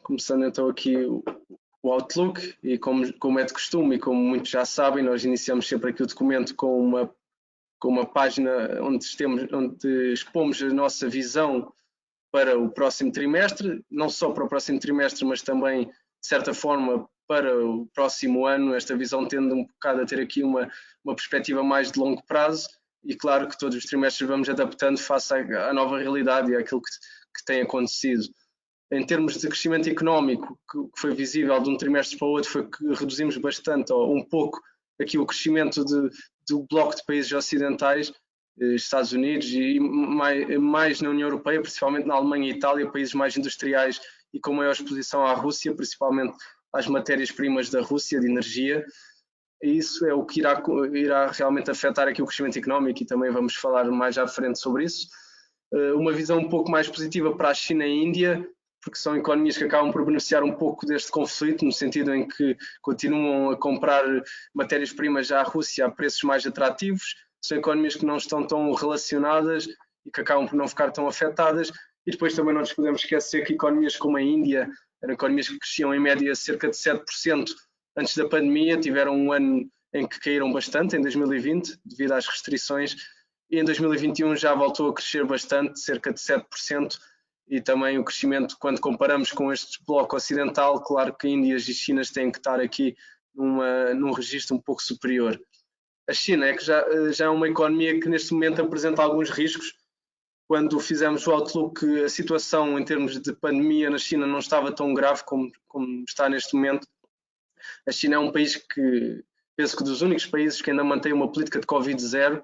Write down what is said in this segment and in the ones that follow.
Começando então aqui o Outlook, e como é de costume e como muitos já sabem, nós iniciamos sempre aqui o documento com uma página onde expomos a nossa visão para o próximo trimestre, não só para o próximo trimestre, mas também, de certa forma, para o próximo ano, esta visão tende um bocado a ter aqui uma perspectiva mais de longo prazo, e claro que todos os trimestres vamos adaptando face à nova realidade e àquilo que tem acontecido. Em termos de crescimento económico, que foi visível de um trimestre para o outro, foi que reduzimos bastante, ou um pouco, aqui o crescimento do bloco de países ocidentais, Estados Unidos e mais na União Europeia, principalmente na Alemanha e Itália, países mais industriais e com maior exposição à Rússia, principalmente às matérias-primas da Rússia, de energia. E isso é o que irá realmente afetar aqui o crescimento económico, e também vamos falar mais à frente sobre isso. Uma visão um pouco mais positiva para a China e a Índia, porque são economias que acabam por beneficiar um pouco deste conflito, no sentido em que continuam a comprar matérias-primas à Rússia a preços mais atrativos, são economias que não estão tão relacionadas e que acabam por não ficar tão afetadas. E depois também não nos podemos esquecer que economias como a Índia, eram economias que cresciam em média cerca de 7% antes da pandemia, tiveram um ano em que caíram bastante, em 2020, devido às restrições, e em 2021 já voltou a crescer bastante, cerca de 7%, e também o crescimento, quando comparamos com este bloco ocidental, claro que Índias e Chinas têm que estar aqui num registro um pouco superior. A China é que já é uma economia que neste momento apresenta alguns riscos. Quando fizemos o Outlook, a situação em termos de pandemia na China não estava tão grave como está neste momento. A China é um país que, penso que dos únicos países que ainda mantém uma política de Covid zero,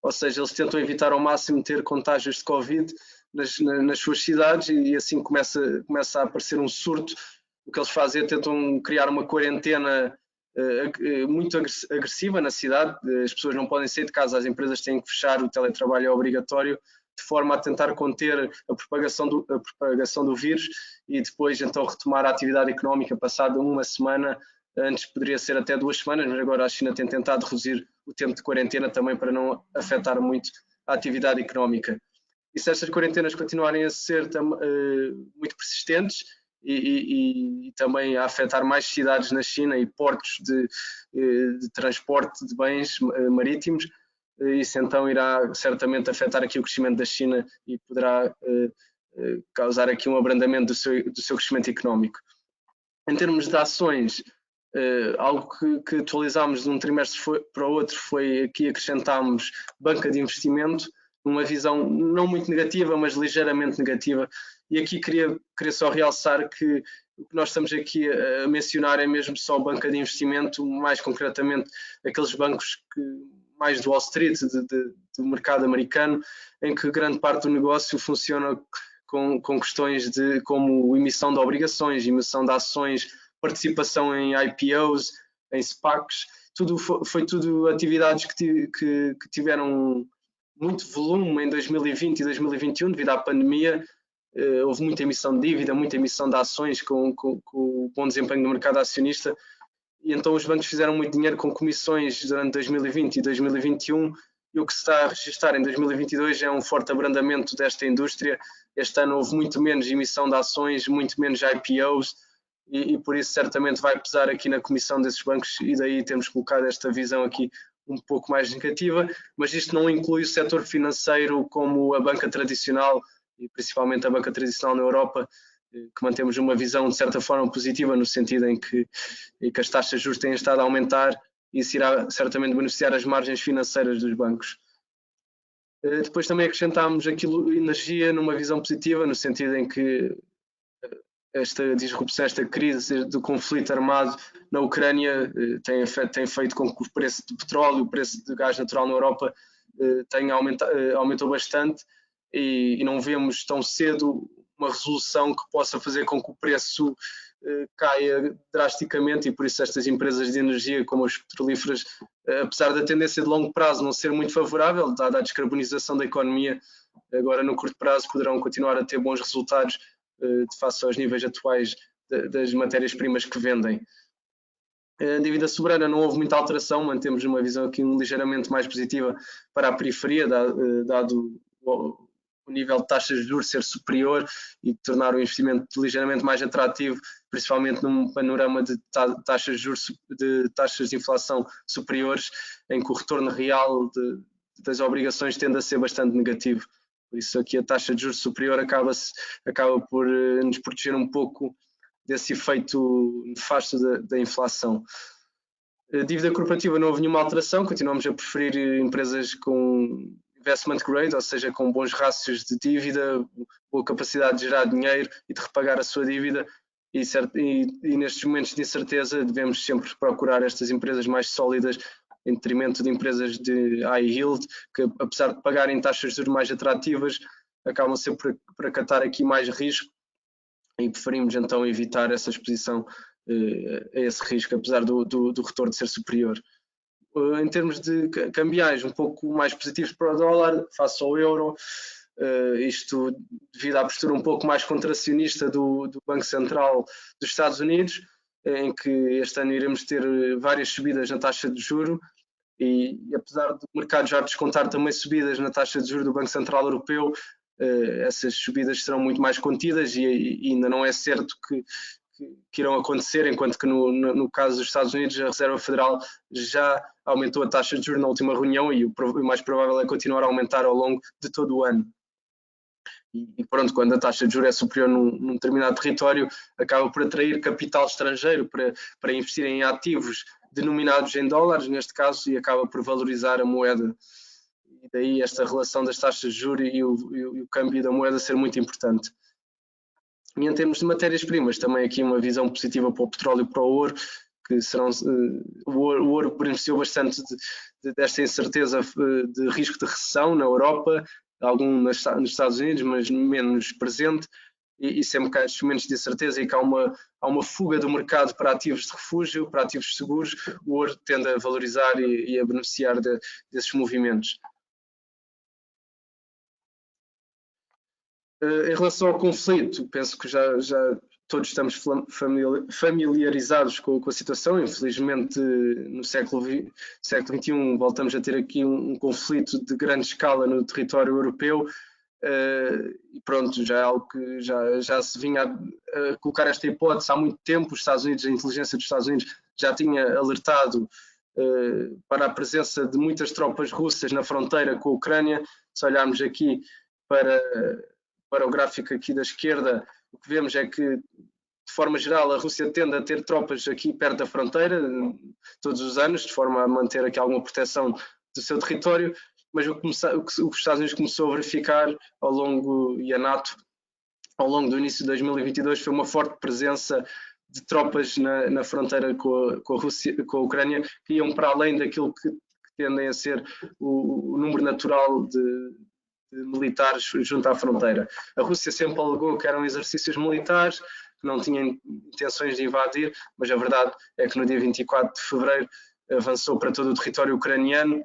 ou seja, eles tentam evitar ao máximo ter contágios de Covid nas suas cidades, e assim começa a aparecer um surto. O que eles fazem é tentam criar uma quarentena muito agressiva na cidade. As pessoas não podem sair de casa, as empresas têm que fechar, o teletrabalho é obrigatório, de forma a tentar conter a propagação do vírus, e depois então retomar a atividade económica passada uma semana. Antes poderia ser até 2 semanas, mas agora a China tem tentado reduzir o tempo de quarentena também para não afetar muito a atividade económica. E se estas quarentenas continuarem a ser muito persistentes e também a afetar mais cidades na China e portos de transporte de bens marítimos, isso então irá certamente afetar aqui o crescimento da China e poderá causar aqui um abrandamento do seu crescimento económico. Em termos de ações, algo que atualizámos de um trimestre para o outro foi aqui acrescentámos banca de investimento, numa visão não muito negativa, mas ligeiramente negativa. E aqui queria só realçar que o que nós estamos aqui a mencionar é mesmo só banca de investimento, mais concretamente aqueles bancos mais do Wall Street, do mercado americano, em que grande parte do negócio funciona com questões como emissão de obrigações, emissão de ações, participação em IPOs, em SPACs. Foi tudo atividades que tiveram muito volume em 2020 e 2021 devido à pandemia. Houve muita emissão de dívida, muita emissão de ações com o bom desempenho do mercado acionista, e então os bancos fizeram muito dinheiro com comissões durante 2020 e 2021, e o que se está a registrar em 2022 é um forte abrandamento desta indústria. Este ano houve muito menos emissão de ações, muito menos IPOs, e por isso certamente vai pesar aqui na comissão desses bancos, e daí temos colocado esta visão aqui um pouco mais negativa. Mas isto não inclui o setor financeiro, como a banca tradicional, e principalmente a banca tradicional na Europa, que mantemos uma visão de certa forma positiva, no sentido em que as taxas de juros têm estado a aumentar, e isso irá certamente beneficiar as margens financeiras dos bancos. Depois também acrescentámos aquilo, energia, numa visão positiva, no sentido em que esta disrupção, esta crise do conflito armado na Ucrânia tem feito com que o preço de petróleo, o preço de gás natural na Europa aumentou bastante, e não vemos tão cedo uma resolução que possa fazer com que o preço caia drasticamente, e por isso estas empresas de energia, como as petrolíferas, apesar da tendência de longo prazo não ser muito favorável, dada a descarbonização da economia, agora no curto prazo poderão continuar a ter bons resultados de face aos níveis atuais das matérias-primas que vendem. A dívida soberana não houve muita alteração, mantemos uma visão aqui ligeiramente mais positiva para a periferia, dado o o nível de taxas de juros ser superior e tornar o investimento ligeiramente mais atrativo, principalmente num panorama de taxas de juros, de taxas de inflação superiores, em que o retorno real das obrigações tende a ser bastante negativo. Por isso aqui a taxa de juros superior acaba por nos proteger um pouco desse efeito nefasto da inflação. A dívida corporativa não houve nenhuma alteração, continuamos a preferir empresas com investment grade, ou seja, com bons rácios de dívida, boa capacidade de gerar dinheiro e de repagar a sua dívida, e nestes momentos de incerteza devemos sempre procurar estas empresas mais sólidas em detrimento de empresas de high yield, que apesar de pagarem taxas de juros mais atrativas, acabam sempre por acatar aqui mais risco, e preferimos então evitar essa exposição a esse risco, apesar do retorno ser superior. Em termos de cambiais, um pouco mais positivos para o dólar face ao euro, isto devido à postura um pouco mais contracionista do Banco Central dos Estados Unidos, em que este ano iremos ter várias subidas na taxa de juro, e apesar do mercado já descontar também subidas na taxa de juros do Banco Central Europeu, essas subidas serão muito mais contidas e ainda não é certo que irão acontecer, enquanto que no caso dos Estados Unidos a Reserva Federal já aumentou a taxa de juros na última reunião e o mais provável é continuar a aumentar ao longo de todo o ano. E pronto, quando a taxa de juros é superior num determinado território, acaba por atrair capital estrangeiro para investir em ativos denominados em dólares, neste caso, e acaba por valorizar a moeda. E daí esta relação das taxas de juros e o câmbio da moeda ser muito importante. E em termos de matérias-primas, também aqui uma visão positiva para o petróleo e para o ouro, que serão, o ouro beneficiou bastante desta incerteza de risco de recessão na Europa, algum nos Estados Unidos, mas menos presente, e sempre que há estes momentos de incerteza e que há uma fuga do mercado para ativos de refúgio, para ativos seguros, o ouro tende a valorizar e a beneficiar desses movimentos. Em relação ao conflito, penso que já todos estamos familiarizados com a situação. Infelizmente, no século XXI, voltamos a ter aqui um conflito de grande escala no território europeu, e pronto, já é algo que já se vinha a colocar esta hipótese há muito tempo. Os Estados Unidos, a inteligência dos Estados Unidos já tinha alertado para a presença de muitas tropas russas na fronteira com a Ucrânia. Se olharmos aqui para o gráfico aqui da esquerda, o que vemos é que, de forma geral, a Rússia tende a ter tropas aqui perto da fronteira todos os anos, de forma a manter aqui alguma proteção do seu território, mas o que os Estados Unidos começou a verificar ao longo, e a NATO, ao longo do início de 2022, foi uma forte presença de tropas na fronteira com a Rússia, com a Ucrânia, que iam para além daquilo que tendem a ser o número natural de militares junto à fronteira. A Rússia sempre alegou que eram exercícios militares, que não tinham intenções de invadir, mas a verdade é que no dia 24 de fevereiro avançou para todo o território ucraniano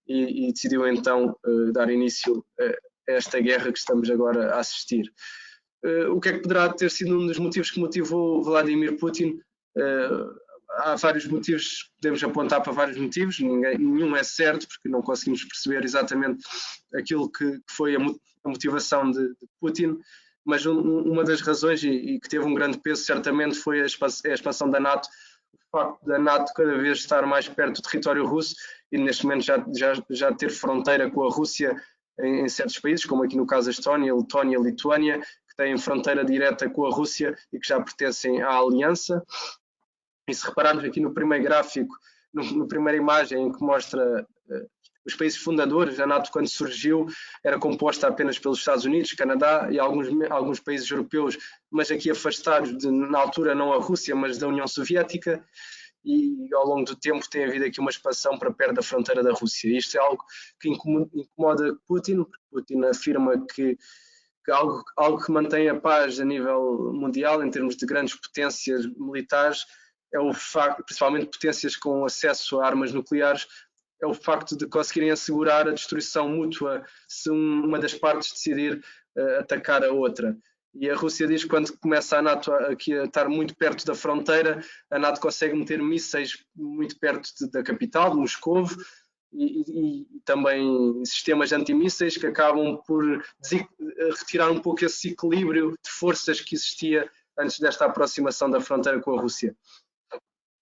e decidiu então dar início a esta guerra que estamos agora a assistir. O que é que poderá ter sido um dos motivos que motivou Vladimir Putin? Há vários motivos, podemos apontar para vários motivos, nenhum é certo, porque não conseguimos perceber exatamente aquilo que foi a motivação de Putin, mas uma das razões, e que teve um grande peso certamente, foi a expansão da NATO, o facto da NATO cada vez estar mais perto do território russo e neste momento já ter fronteira com a Rússia em certos países, como aqui no caso a Estónia, Letónia, Lituânia, que têm fronteira direta com a Rússia e que já pertencem à aliança. E se repararmos aqui no primeiro gráfico, na primeira imagem que mostra os países fundadores, a NATO quando surgiu era composta apenas pelos Estados Unidos, Canadá e alguns países europeus, mas aqui afastados na altura não a Rússia, mas da União Soviética, e ao longo do tempo tem havido aqui uma expansão para perto da fronteira da Rússia. Isto é algo que incomoda Putin, porque Putin afirma que algo que mantém a paz a nível mundial, em termos de grandes potências militares, é o facto, principalmente potências com acesso a armas nucleares, é o facto de conseguirem assegurar a destruição mútua se uma das partes decidir atacar a outra. E a Rússia diz que quando começa a NATO aqui a estar muito perto da fronteira, a NATO consegue meter mísseis muito perto da capital, de Moscovo, e também sistemas antimísseis que acabam por retirar um pouco esse equilíbrio de forças que existia antes desta aproximação da fronteira com a Rússia.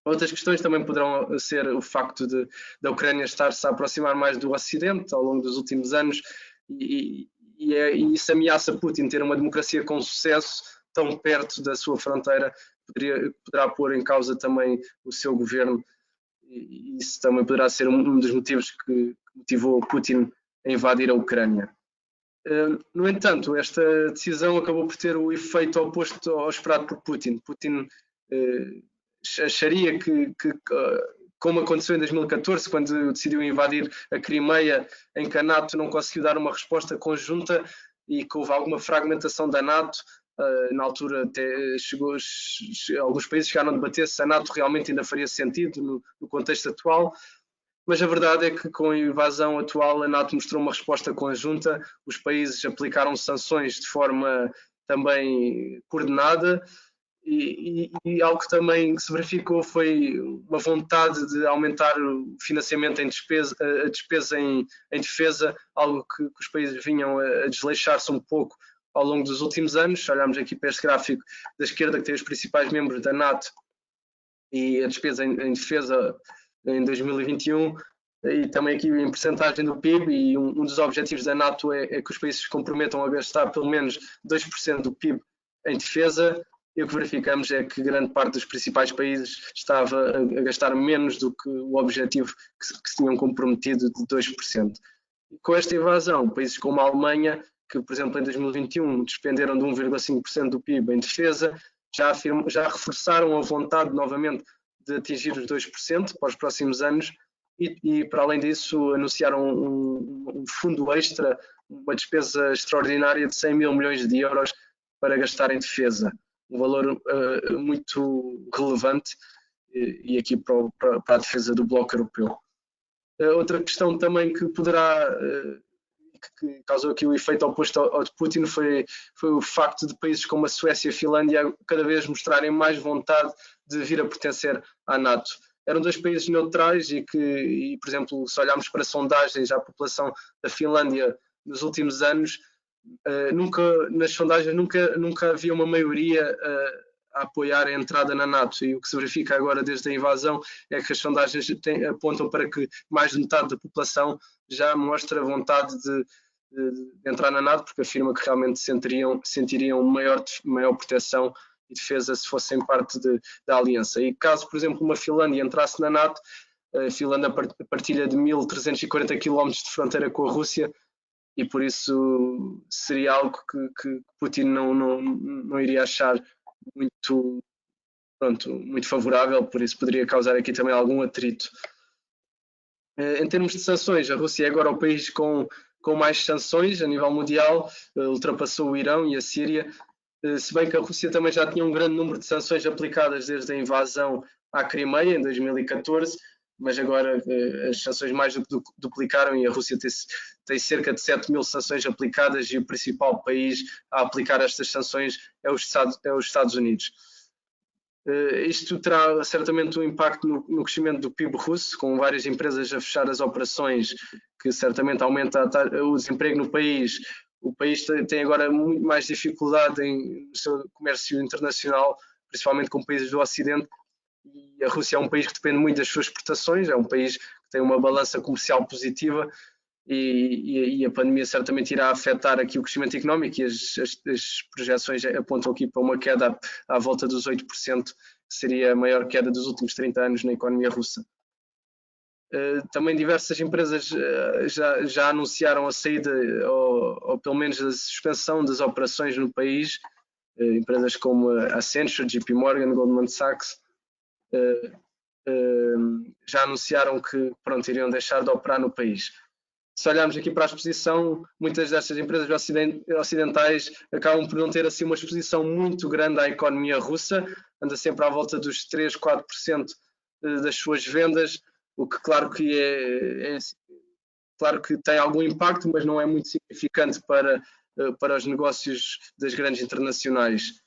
Outras questões também poderão ser o facto da Ucrânia estar-se a aproximar mais do Ocidente ao longo dos últimos anos e isso ameaça Putin ter uma democracia com sucesso tão perto da sua fronteira, poderá pôr em causa também o seu governo e isso também poderá ser um dos motivos que motivou Putin a invadir a Ucrânia. No entanto, esta decisão acabou por ter o efeito oposto ao esperado por Putin. Putin acharia que, como aconteceu em 2014, quando decidiu invadir a Crimeia, em que a NATO não conseguiu dar uma resposta conjunta e que houve alguma fragmentação da NATO, na altura até alguns países chegaram a debater se a NATO realmente ainda faria sentido no contexto atual, mas a verdade é que com a invasão atual a NATO mostrou uma resposta conjunta, os países aplicaram sanções de forma também coordenada e algo que também se verificou foi uma vontade de aumentar o financiamento a despesa em defesa, algo que os países vinham a desleixar-se um pouco ao longo dos últimos anos. Olhamos aqui para este gráfico da esquerda que tem os principais membros da NATO e a despesa em defesa em 2021 e também aqui em percentagem do PIB e um dos objetivos da NATO é que os países se comprometam a gastar pelo menos 2% do PIB em defesa e o que verificamos é que grande parte dos principais países estava a gastar menos do que o objetivo que se tinham comprometido de 2%. E com esta invasão, países como a Alemanha, que por exemplo em 2021 despenderam de 1,5% do PIB em defesa, já reforçaram a vontade novamente de atingir os 2% para os próximos anos e para além disso anunciaram um fundo extra, uma despesa extraordinária de 100 mil milhões de euros para gastar em defesa, um valor muito relevante e aqui para a defesa do bloco europeu. Outra questão também que poderá que causou aqui o efeito oposto ao de Putin foi o facto de países como a Suécia e a Finlândia cada vez mostrarem mais vontade de vir a pertencer à NATO. Eram dois países neutrais e por exemplo, se olharmos para sondagens à população da Finlândia nos últimos anos, nas sondagens nunca havia uma maioria a apoiar a entrada na NATO e o que se verifica agora desde a invasão é que as sondagens apontam para que mais de metade da população já mostra vontade de entrar na NATO porque afirma que realmente sentiriam maior proteção e defesa se fossem parte da aliança. E caso, por exemplo, uma Finlândia entrasse na NATO, a Finlândia partilha de 1.340 km de fronteira com a Rússia e por isso seria algo que Putin não iria achar muito favorável, por isso poderia causar aqui também algum atrito. Em termos de sanções, a Rússia é agora o país com mais sanções a nível mundial, ultrapassou o Irão e a Síria, se bem que a Rússia também já tinha um grande número de sanções aplicadas desde a invasão à Crimeia em 2014, mas agora as sanções mais do que duplicaram e a Rússia tem cerca de 7 mil sanções aplicadas e o principal país a aplicar estas sanções é os Estados Unidos. Isto terá certamente um impacto no crescimento do PIB russo, com várias empresas a fechar as operações, que certamente aumenta o desemprego no país. O país tem agora muito mais dificuldade no seu comércio internacional, principalmente com países do Ocidente, e a Rússia é um país que depende muito das suas exportações, é um país que tem uma balança comercial positiva e a pandemia certamente irá afetar aqui o crescimento económico e as projeções apontam aqui para uma queda à volta dos 8%, que seria a maior queda dos últimos 30 anos na economia russa. Também diversas empresas já anunciaram a saída ou pelo menos a suspensão das operações no país, empresas como a Accenture, JP Morgan, Goldman Sachs, já anunciaram que iriam deixar de operar no país. Se olharmos aqui para a exposição, muitas destas empresas ocidentais acabam por não ter assim uma exposição muito grande à economia russa, anda sempre à volta dos 3, 4% das suas vendas, o que claro que tem algum impacto, mas não é muito significante para os negócios das grandes internacionais.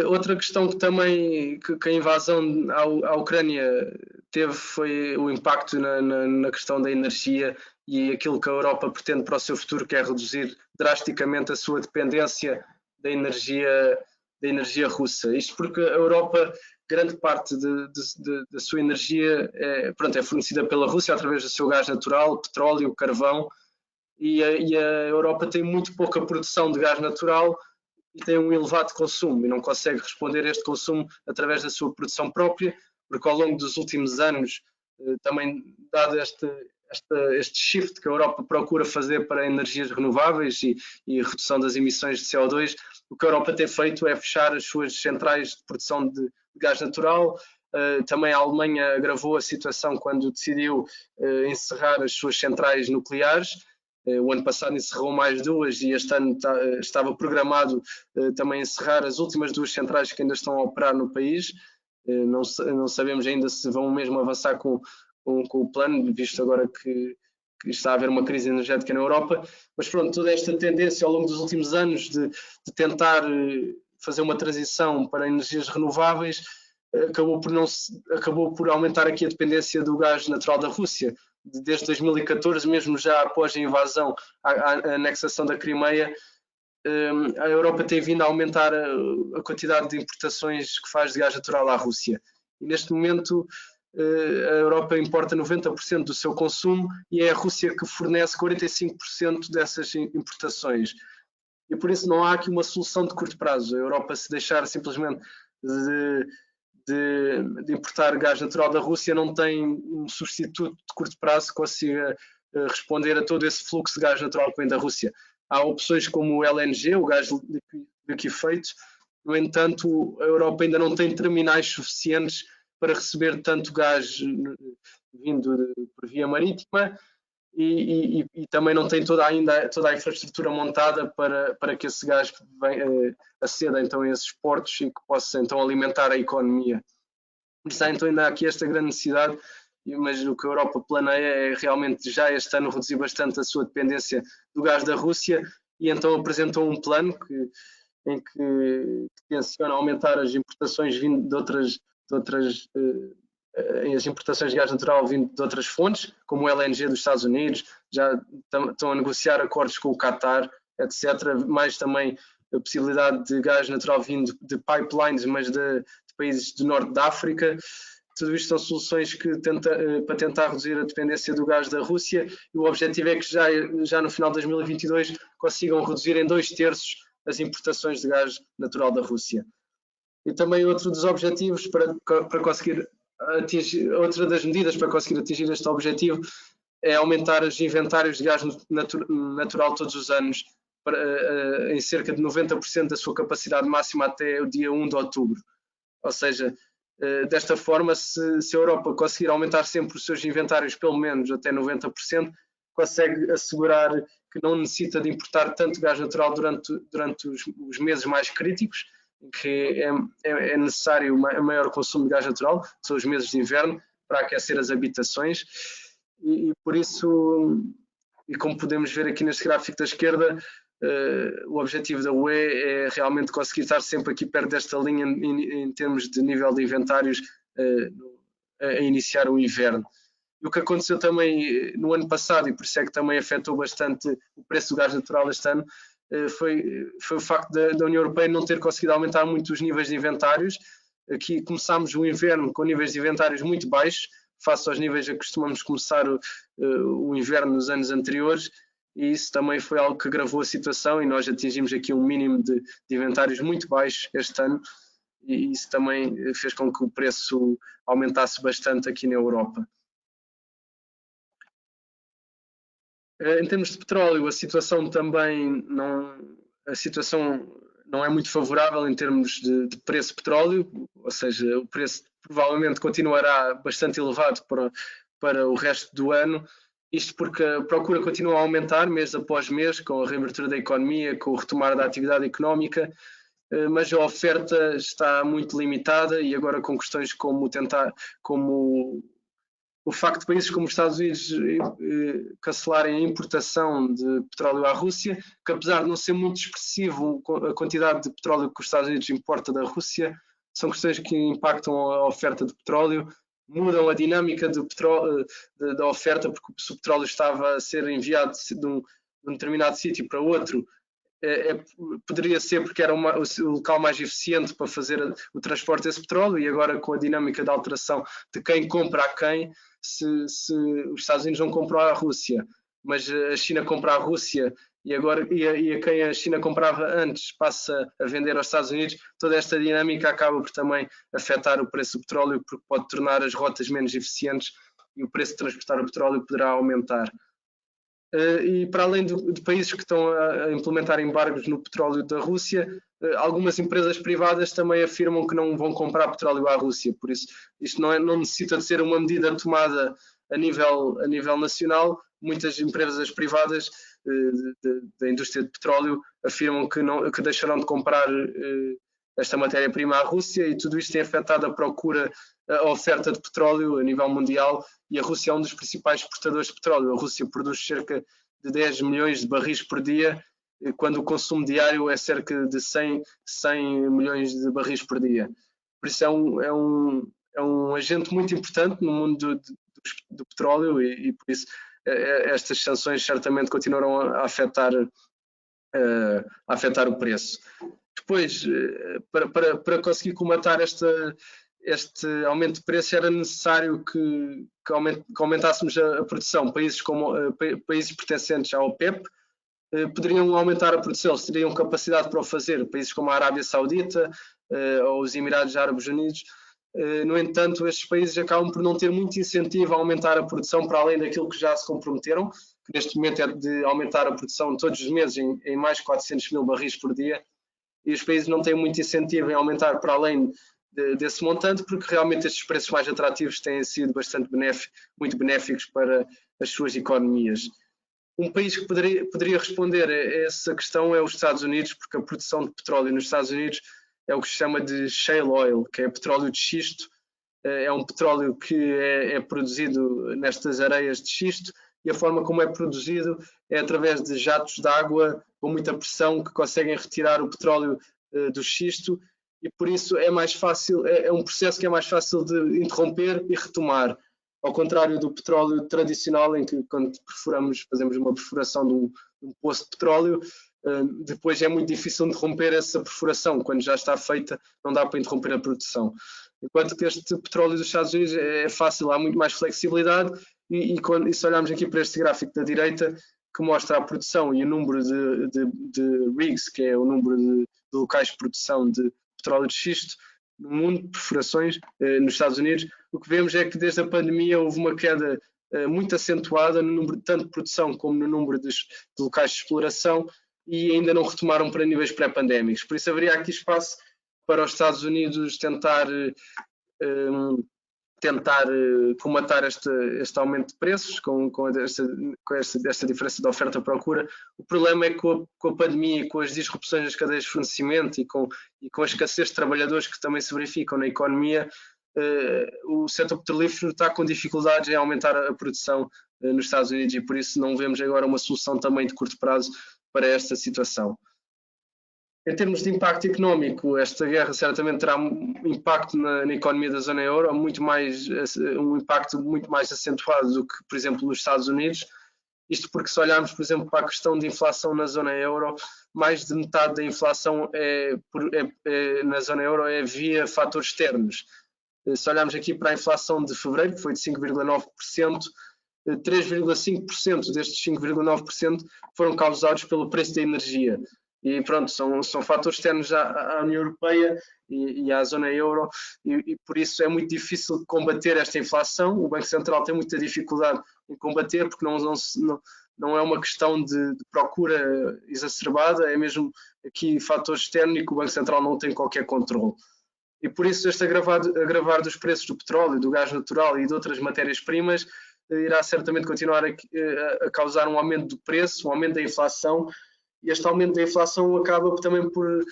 Outra questão que também que a invasão à Ucrânia teve foi o impacto na questão da energia e aquilo que a Europa pretende para o seu futuro, que é reduzir drasticamente a sua dependência da energia russa. Isto porque a Europa, grande parte da sua energia é fornecida pela Rússia através do seu gás natural, petróleo, carvão, e a Europa tem muito pouca produção de gás natural e tem um elevado consumo e não consegue responder a este consumo através da sua produção própria, porque ao longo dos últimos anos, também dado este shift que a Europa procura fazer para energias renováveis e redução das emissões de CO2, o que a Europa tem feito é fechar as suas centrais de produção de gás natural. Também a Alemanha agravou a situação quando decidiu encerrar as suas centrais nucleares. O ano passado encerrou mais duas e este ano estava programado também encerrar as últimas duas centrais que ainda estão a operar no país. Não sabemos ainda se vão mesmo avançar com o plano, visto agora que está a haver uma crise energética na Europa. Mas pronto, toda esta tendência ao longo dos últimos anos de tentar fazer uma transição para energias renováveis acabou por aumentar aqui a dependência do gás natural da Rússia. Desde 2014, mesmo já após a invasão, a anexação da Crimeia, a Europa tem vindo a aumentar a quantidade de importações que faz de gás natural à Rússia. E neste momento a Europa importa 90% do seu consumo e é a Rússia que fornece 45% dessas importações. E por isso não há aqui uma solução de curto prazo. A Europa, se deixar simplesmente de importar gás natural da Rússia, não tem um substituto de curto prazo que consiga responder a todo esse fluxo de gás natural que vem da Rússia. Há opções como o LNG, o gás liquefeito. No entanto, a Europa ainda não tem terminais suficientes para receber tanto gás vindo por via marítima e também não tem toda a infraestrutura montada para que esse gás aceda então a esses portos e que possa então alimentar a economia. Por isso então ainda há aqui esta grande necessidade, mas o que a Europa planeia é realmente já este ano reduzir bastante a sua dependência do gás da Rússia e então apresentou um plano em que tenciona aumentar as importações vindo de outras as importações de gás natural vindo de outras fontes, como o LNG dos Estados Unidos, já estão a negociar acordos com o Qatar, etc. Mais também a possibilidade de gás natural vindo de pipelines, mas de países do norte da África. Tudo isto são soluções para tentar reduzir a dependência do gás da Rússia e o objetivo é que já no final de 2022 consigam reduzir em 2/3 as importações de gás natural da Rússia. E também outro dos objetivos para conseguir atingir, outra das medidas para conseguir atingir este objetivo é aumentar os inventários de gás natural todos os anos em cerca de 90% da sua capacidade máxima até o dia 1 de outubro. Ou seja, desta forma, se a Europa conseguir aumentar sempre os seus inventários pelo menos até 90%, consegue assegurar que não necessita de importar tanto gás natural durante os meses mais críticos, que é necessário um maior consumo de gás natural, que são os meses de inverno, para aquecer as habitações. E por isso, e como podemos ver aqui neste gráfico da esquerda, o objetivo da UE é realmente conseguir estar sempre aqui perto desta linha em termos de nível de inventários a iniciar o inverno. E o que aconteceu também no ano passado, e por isso é que também afetou bastante o preço do gás natural este ano, foi o facto da União Europeia não ter conseguido aumentar muito os níveis de inventários. Aqui começámos o inverno com níveis de inventários muito baixos, face aos níveis a que costumamos começar o inverno nos anos anteriores, e isso também foi algo que agravou a situação e nós atingimos aqui um mínimo de inventários muito baixos este ano e isso também fez com que o preço aumentasse bastante aqui na Europa. Em termos de petróleo, a situação não é muito favorável em termos de preço de petróleo, ou seja, o preço provavelmente continuará bastante elevado para o resto do ano, isto porque a procura continua a aumentar mês após mês, com a reabertura da economia, com o retomar da atividade económica, mas a oferta está muito limitada e agora com questões como o facto de países como os Estados Unidos cancelarem a importação de petróleo à Rússia, que apesar de não ser muito expressivo a quantidade de petróleo que os Estados Unidos importa da Rússia, são questões que impactam a oferta de petróleo, mudam a dinâmica do petróleo, da oferta, porque se o petróleo estava a ser enviado de um determinado sítio para outro, poderia ser porque era o local mais eficiente para fazer o transporte desse petróleo, e agora com a dinâmica da alteração de quem compra a quem, se os Estados Unidos não compram à Rússia, mas a China compra à Rússia, e a quem a China comprava antes passa a vender aos Estados Unidos, toda esta dinâmica acaba por também afetar o preço do petróleo, porque pode tornar as rotas menos eficientes e o preço de transportar o petróleo poderá aumentar. E para além de países que estão a implementar embargos no petróleo da Rússia, algumas empresas privadas também afirmam que não vão comprar petróleo à Rússia, por isso isto não necessita de ser uma medida tomada a nível nacional. Muitas empresas privadas da indústria de petróleo afirmam que deixarão de comprar esta matéria-prima à Rússia, e tudo isto tem afetado a procura, a oferta de petróleo a nível mundial, e a Rússia é um dos principais exportadores de petróleo. A Rússia produz cerca de 10 milhões de barris por dia, quando o consumo diário é cerca de 100 milhões de barris por dia. Por isso é um agente muito importante no mundo do petróleo, e por isso estas sanções certamente continuarão a afetar o preço. Depois, para conseguir comatar este aumento de preço, era necessário que aumentássemos a produção. Países pertencentes à OPEP poderiam aumentar a produção, eles teriam capacidade para o fazer. Países como a Arábia Saudita ou os Emirados Árabes Unidos. No entanto, estes países acabam por não ter muito incentivo a aumentar a produção para além daquilo que já se comprometeram, que neste momento é de aumentar a produção todos os meses em mais de 400 mil barris por dia, e os países não têm muito incentivo em aumentar para além desse montante, porque realmente estes preços mais atrativos têm sido muito benéficos para as suas economias. Um país que poderia responder a essa questão é os Estados Unidos, porque a produção de petróleo nos Estados Unidos é o que se chama de shale oil, que é petróleo de xisto. É um petróleo que é produzido nestas areias de xisto, e a forma como é produzido é através de jatos de água com muita pressão que conseguem retirar o petróleo do xisto, e por isso é mais fácil, é um processo que é mais fácil de interromper e retomar, ao contrário do petróleo tradicional, em que quando fazemos uma perfuração de um poço de petróleo, depois é muito difícil interromper essa perfuração. Quando já está feita, não dá para interromper a produção. Enquanto que este petróleo dos Estados Unidos é fácil, há muito mais flexibilidade, e se olharmos aqui para este gráfico da direita, que mostra a produção e o número de rigs, que é o número de locais de produção de petróleo de xisto no mundo, perfurações nos Estados Unidos, o que vemos é que desde a pandemia houve uma queda muito acentuada no número tanto de produção como no número de locais de exploração, e ainda não retomaram para níveis pré-pandémicos. Por isso haveria aqui espaço para os Estados Unidos tentar comatar este aumento de preços com esta diferença de oferta-procura. O problema é que com a pandemia e com as disrupções das cadeias de fornecimento e com a escassez de trabalhadores que também se verificam na economia, o setor petrolífero está com dificuldades em aumentar a produção nos Estados Unidos, e por isso não vemos agora uma solução também de curto prazo para esta situação. Em termos de impacto económico, esta guerra certamente terá um impacto na economia da zona euro, um impacto muito mais acentuado do que, por exemplo, nos Estados Unidos. Isto porque, se olharmos, por exemplo, para a questão de inflação na zona euro, mais de metade da inflação na zona euro é via fatores externos. Se olharmos aqui para a inflação de fevereiro, que foi de 5,9%, 3,5% destes 5,9% foram causados pelo preço da energia. E pronto, são fatores externos à União Europeia e à zona euro, e por isso é muito difícil combater esta inflação. O Banco Central tem muita dificuldade em combater, porque não é uma questão de procura exacerbada, é mesmo aqui fator externo e que o Banco Central não tem qualquer controle. E por isso este agravar dos preços do petróleo, do gás natural e de outras matérias-primas irá certamente continuar a causar um aumento do preço, um aumento da inflação, e este aumento da inflação acaba também por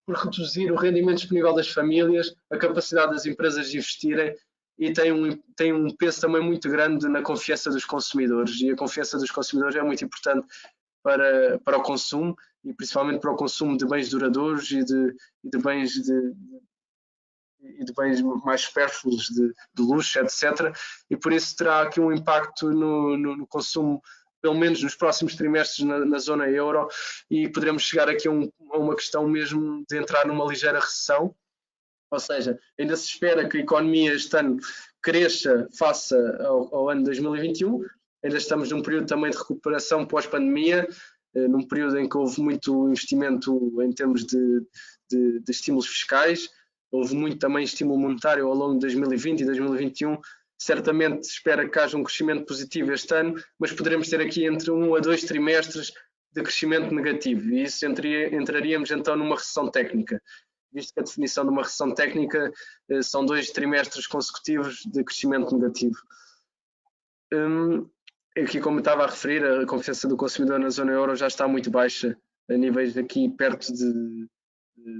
reduzir o rendimento disponível das famílias, a capacidade das empresas de investirem, e tem um peso também muito grande na confiança dos consumidores, e a confiança dos consumidores é muito importante para o consumo, e principalmente para o consumo de bens duradouros e de bens e de bens mais supérfluos, de luxo, etc. E por isso terá aqui um impacto no consumo, pelo menos nos próximos trimestres na zona euro, e poderemos chegar aqui a uma questão mesmo de entrar numa ligeira recessão. Ou seja, ainda se espera que a economia este ano cresça face ao ano 2021, ainda estamos num período também de recuperação pós-pandemia, num período em que houve muito investimento em termos de estímulos fiscais, houve muito também estímulo monetário ao longo de 2020 e 2021. Certamente se espera que haja um crescimento positivo este ano, mas poderemos ter aqui entre 1 a 2 trimestres de crescimento negativo, e isso entraríamos então numa recessão técnica, visto que a definição de uma recessão técnica são 2 trimestres consecutivos de crescimento negativo. Aqui, como eu estava a referir, a confiança do consumidor na zona euro já está muito baixa, a níveis aqui perto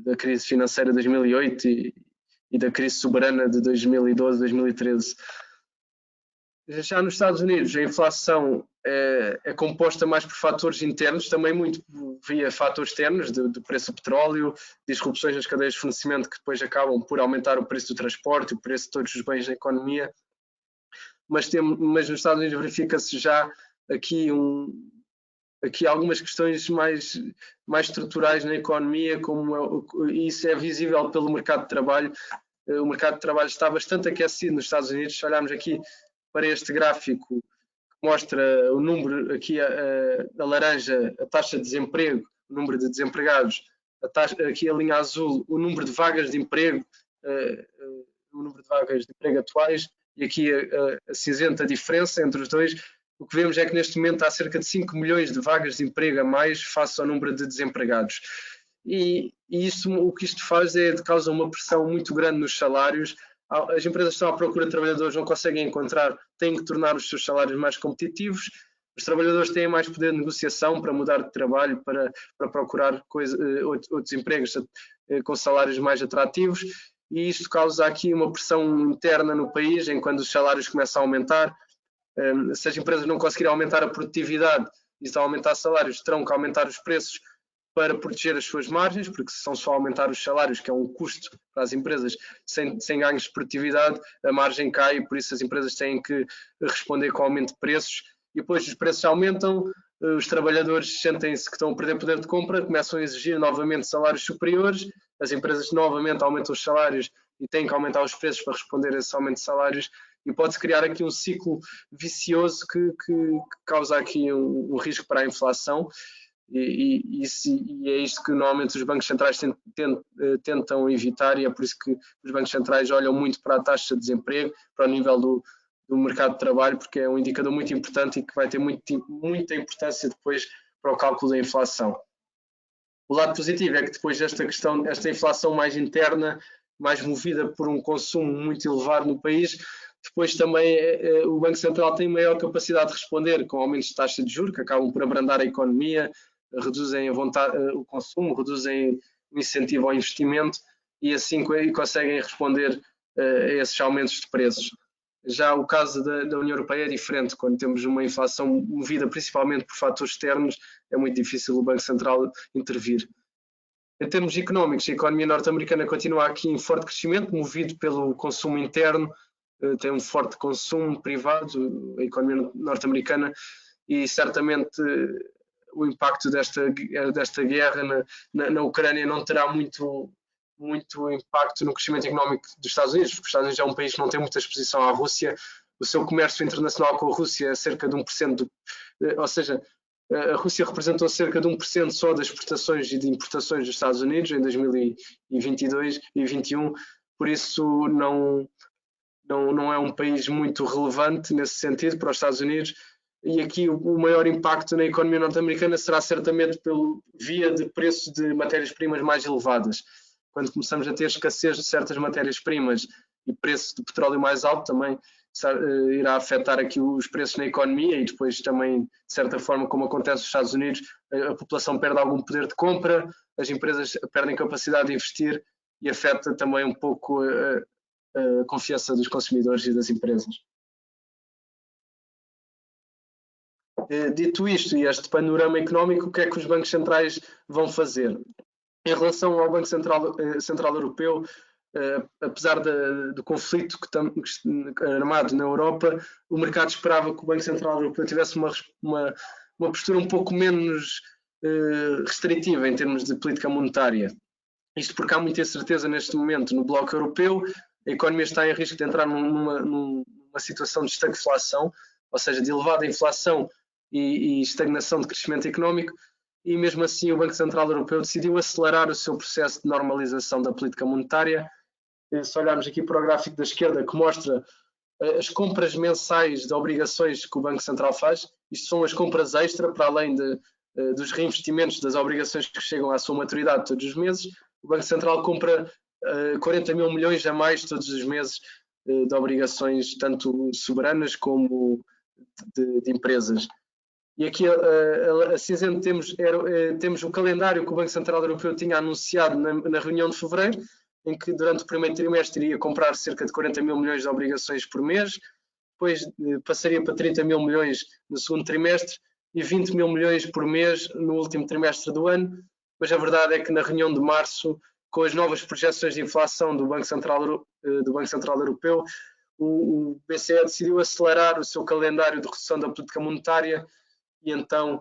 da crise financeira de 2008 e da crise soberana de 2012, 2013. Já nos Estados Unidos, a inflação é composta mais por fatores internos, também muito via fatores externos, do preço do petróleo, disrupções nas cadeias de fornecimento que depois acabam por aumentar o preço do transporte, o preço de todos os bens da economia. Mas nos Estados Unidos verifica-se já aqui algumas questões mais estruturais na economia, e isso é visível pelo mercado de trabalho. O mercado de trabalho está bastante aquecido nos Estados Unidos. Se olharmos aqui para este gráfico que mostra o número, aqui a laranja, a taxa de desemprego, o número de desempregados, aqui a linha azul, o número de vagas de emprego, o número de vagas de emprego atuais, e aqui a cinzenta diferença entre os dois. O que vemos é que neste momento há cerca de 5 milhões de vagas de emprego a mais face ao número de desempregados. E o que isto faz é de causa uma pressão muito grande nos salários. As empresas estão à procura de trabalhadores, não conseguem encontrar, têm que tornar os seus salários mais competitivos. Os trabalhadores têm mais poder de negociação para mudar de trabalho, para procurar outros empregos com salários mais atrativos, e isto causa aqui uma pressão interna no país, em quando os salários começam a aumentar. Se as empresas não conseguirem aumentar a produtividade e se aumentar salários, terão que aumentar os preços para proteger as suas margens, porque se são só aumentar os salários, que é um custo para as empresas, sem ganhos de produtividade, a margem cai, e por isso as empresas têm que responder com aumento de preços, e depois os preços aumentam, os trabalhadores sentem-se que estão a perder poder de compra, começam a exigir novamente salários superiores, as empresas novamente aumentam os salários e têm que aumentar os preços para responder a esse aumento de salários, e pode-se criar aqui um ciclo vicioso que causa aqui um risco para a inflação. E é isto que normalmente os bancos centrais tentam evitar, e é por isso que os bancos centrais olham muito para a taxa de desemprego, para o nível do mercado de trabalho, porque é um indicador muito importante e que vai ter muita importância depois para o cálculo da inflação. O lado positivo é que depois esta inflação mais interna, mais movida por um consumo muito elevado no país, depois também o Banco Central tem maior capacidade de responder com aumentos de taxa de juros, que acabam por abrandar a economia, reduzem o consumo, reduzem o incentivo ao investimento, e assim conseguem responder a esses aumentos de preços. Já o caso da União Europeia é diferente. Quando temos uma inflação movida principalmente por fatores externos, é muito difícil o Banco Central intervir. Em termos económicos, a economia norte-americana continua aqui em forte crescimento, movido pelo consumo interno, tem um forte consumo privado, a economia norte-americana, e certamente o impacto desta guerra na Ucrânia não terá muito impacto no crescimento económico dos Estados Unidos, porque os Estados Unidos é um país que não tem muita exposição à Rússia. O seu comércio internacional com a Rússia é cerca de 1%, ou seja, a Rússia representou cerca de 1% só das exportações e de importações dos Estados Unidos em 2022 e 2021, por isso não é um país muito relevante nesse sentido para os Estados Unidos. E aqui o maior impacto na economia norte-americana será certamente via de preços de matérias-primas mais elevadas. Quando começamos a ter escassez de certas matérias-primas e preço de petróleo mais alto, também irá afetar aqui os preços na economia, e depois também, de certa forma, como acontece nos Estados Unidos, a população perde algum poder de compra, as empresas perdem capacidade de investir, e afeta também um pouco a confiança dos consumidores e das empresas. Dito isto e este panorama económico, o que é que os bancos centrais vão fazer? Em relação ao Banco Central Europeu, apesar do conflito armado na Europa, o mercado esperava que o Banco Central Europeu tivesse uma postura um pouco menos restritiva em termos de política monetária. Isto porque há muita incerteza neste momento no bloco europeu, a economia está em risco de entrar numa situação de estagflação, ou seja, de elevada inflação e estagnação de crescimento económico, e mesmo assim o Banco Central Europeu decidiu acelerar o seu processo de normalização da política monetária. Se olharmos aqui para o gráfico da esquerda, que mostra as compras mensais de obrigações que o Banco Central faz, isto são as compras extra, para além dos reinvestimentos das obrigações que chegam à sua maturidade todos os meses, o Banco Central compra 40 mil milhões a mais todos os meses de obrigações, tanto soberanas como de empresas. E aqui a cinzento temos o calendário que o Banco Central Europeu tinha anunciado na reunião de fevereiro, em que durante o primeiro trimestre iria comprar cerca de 40 mil milhões de obrigações por mês, depois passaria para 30 mil milhões no segundo trimestre e 20 mil milhões por mês no último trimestre do ano, mas a verdade é que na reunião de março, com as novas projeções de inflação do Banco Central Europeu, o BCE decidiu acelerar o seu calendário de redução da política monetária e então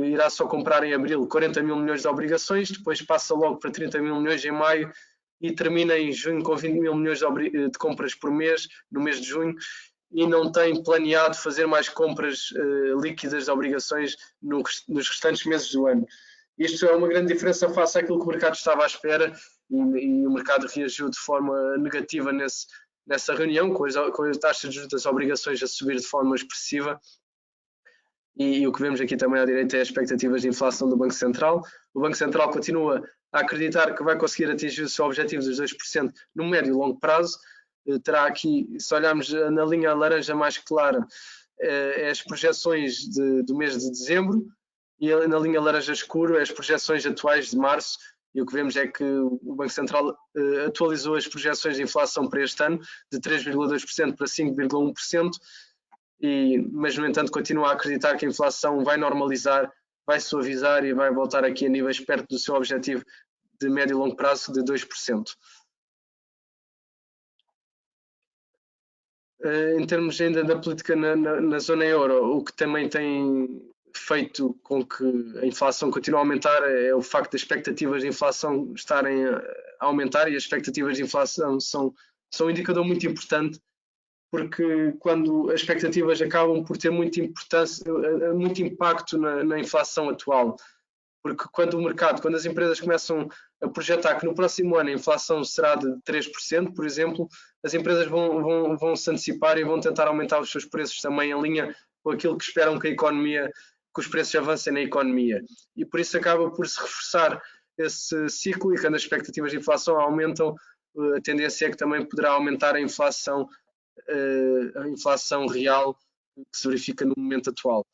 irá só comprar em abril 40 mil milhões de obrigações, depois passa logo para 30 mil milhões em maio e termina em junho com 20 mil milhões de compras por mês, no mês de junho, e não tem planeado fazer mais compras líquidas de obrigações nos restantes meses do ano. Isto é uma grande diferença face àquilo que o mercado estava à espera e o mercado reagiu de forma negativa nessa reunião, com as taxas de juros das obrigações a subir de forma expressiva. E o que vemos aqui também à direita é as expectativas de inflação do Banco Central. O Banco Central continua a acreditar que vai conseguir atingir o seu objetivo dos 2% no médio e longo prazo. Terá aqui, se olharmos na linha laranja mais clara, as projeções do mês de dezembro, e na linha laranja escuro as projeções atuais de março, e o que vemos é que o Banco Central atualizou as projeções de inflação para este ano de 3,2% para 5,1%, mas no entanto continua a acreditar que a inflação vai normalizar, vai suavizar e vai voltar aqui a níveis perto do seu objetivo de médio e longo prazo de 2%. Em termos ainda da política na zona euro, o que também tem feito com que a inflação continue a aumentar é o facto das expectativas de inflação estarem a aumentar, e as expectativas de inflação são um indicador muito importante, porque quando as expectativas acabam por ter muita importância, muito impacto na inflação atual, porque quando as empresas começam a projetar que no próximo ano a inflação será de 3%, por exemplo, as empresas vão se antecipar e vão tentar aumentar os seus preços também em linha com aquilo que esperam que os preços avancem na economia. E por isso acaba por se reforçar esse ciclo, e quando as expectativas de inflação aumentam, a tendência é que também poderá aumentar a inflação real que se verifica no momento atual.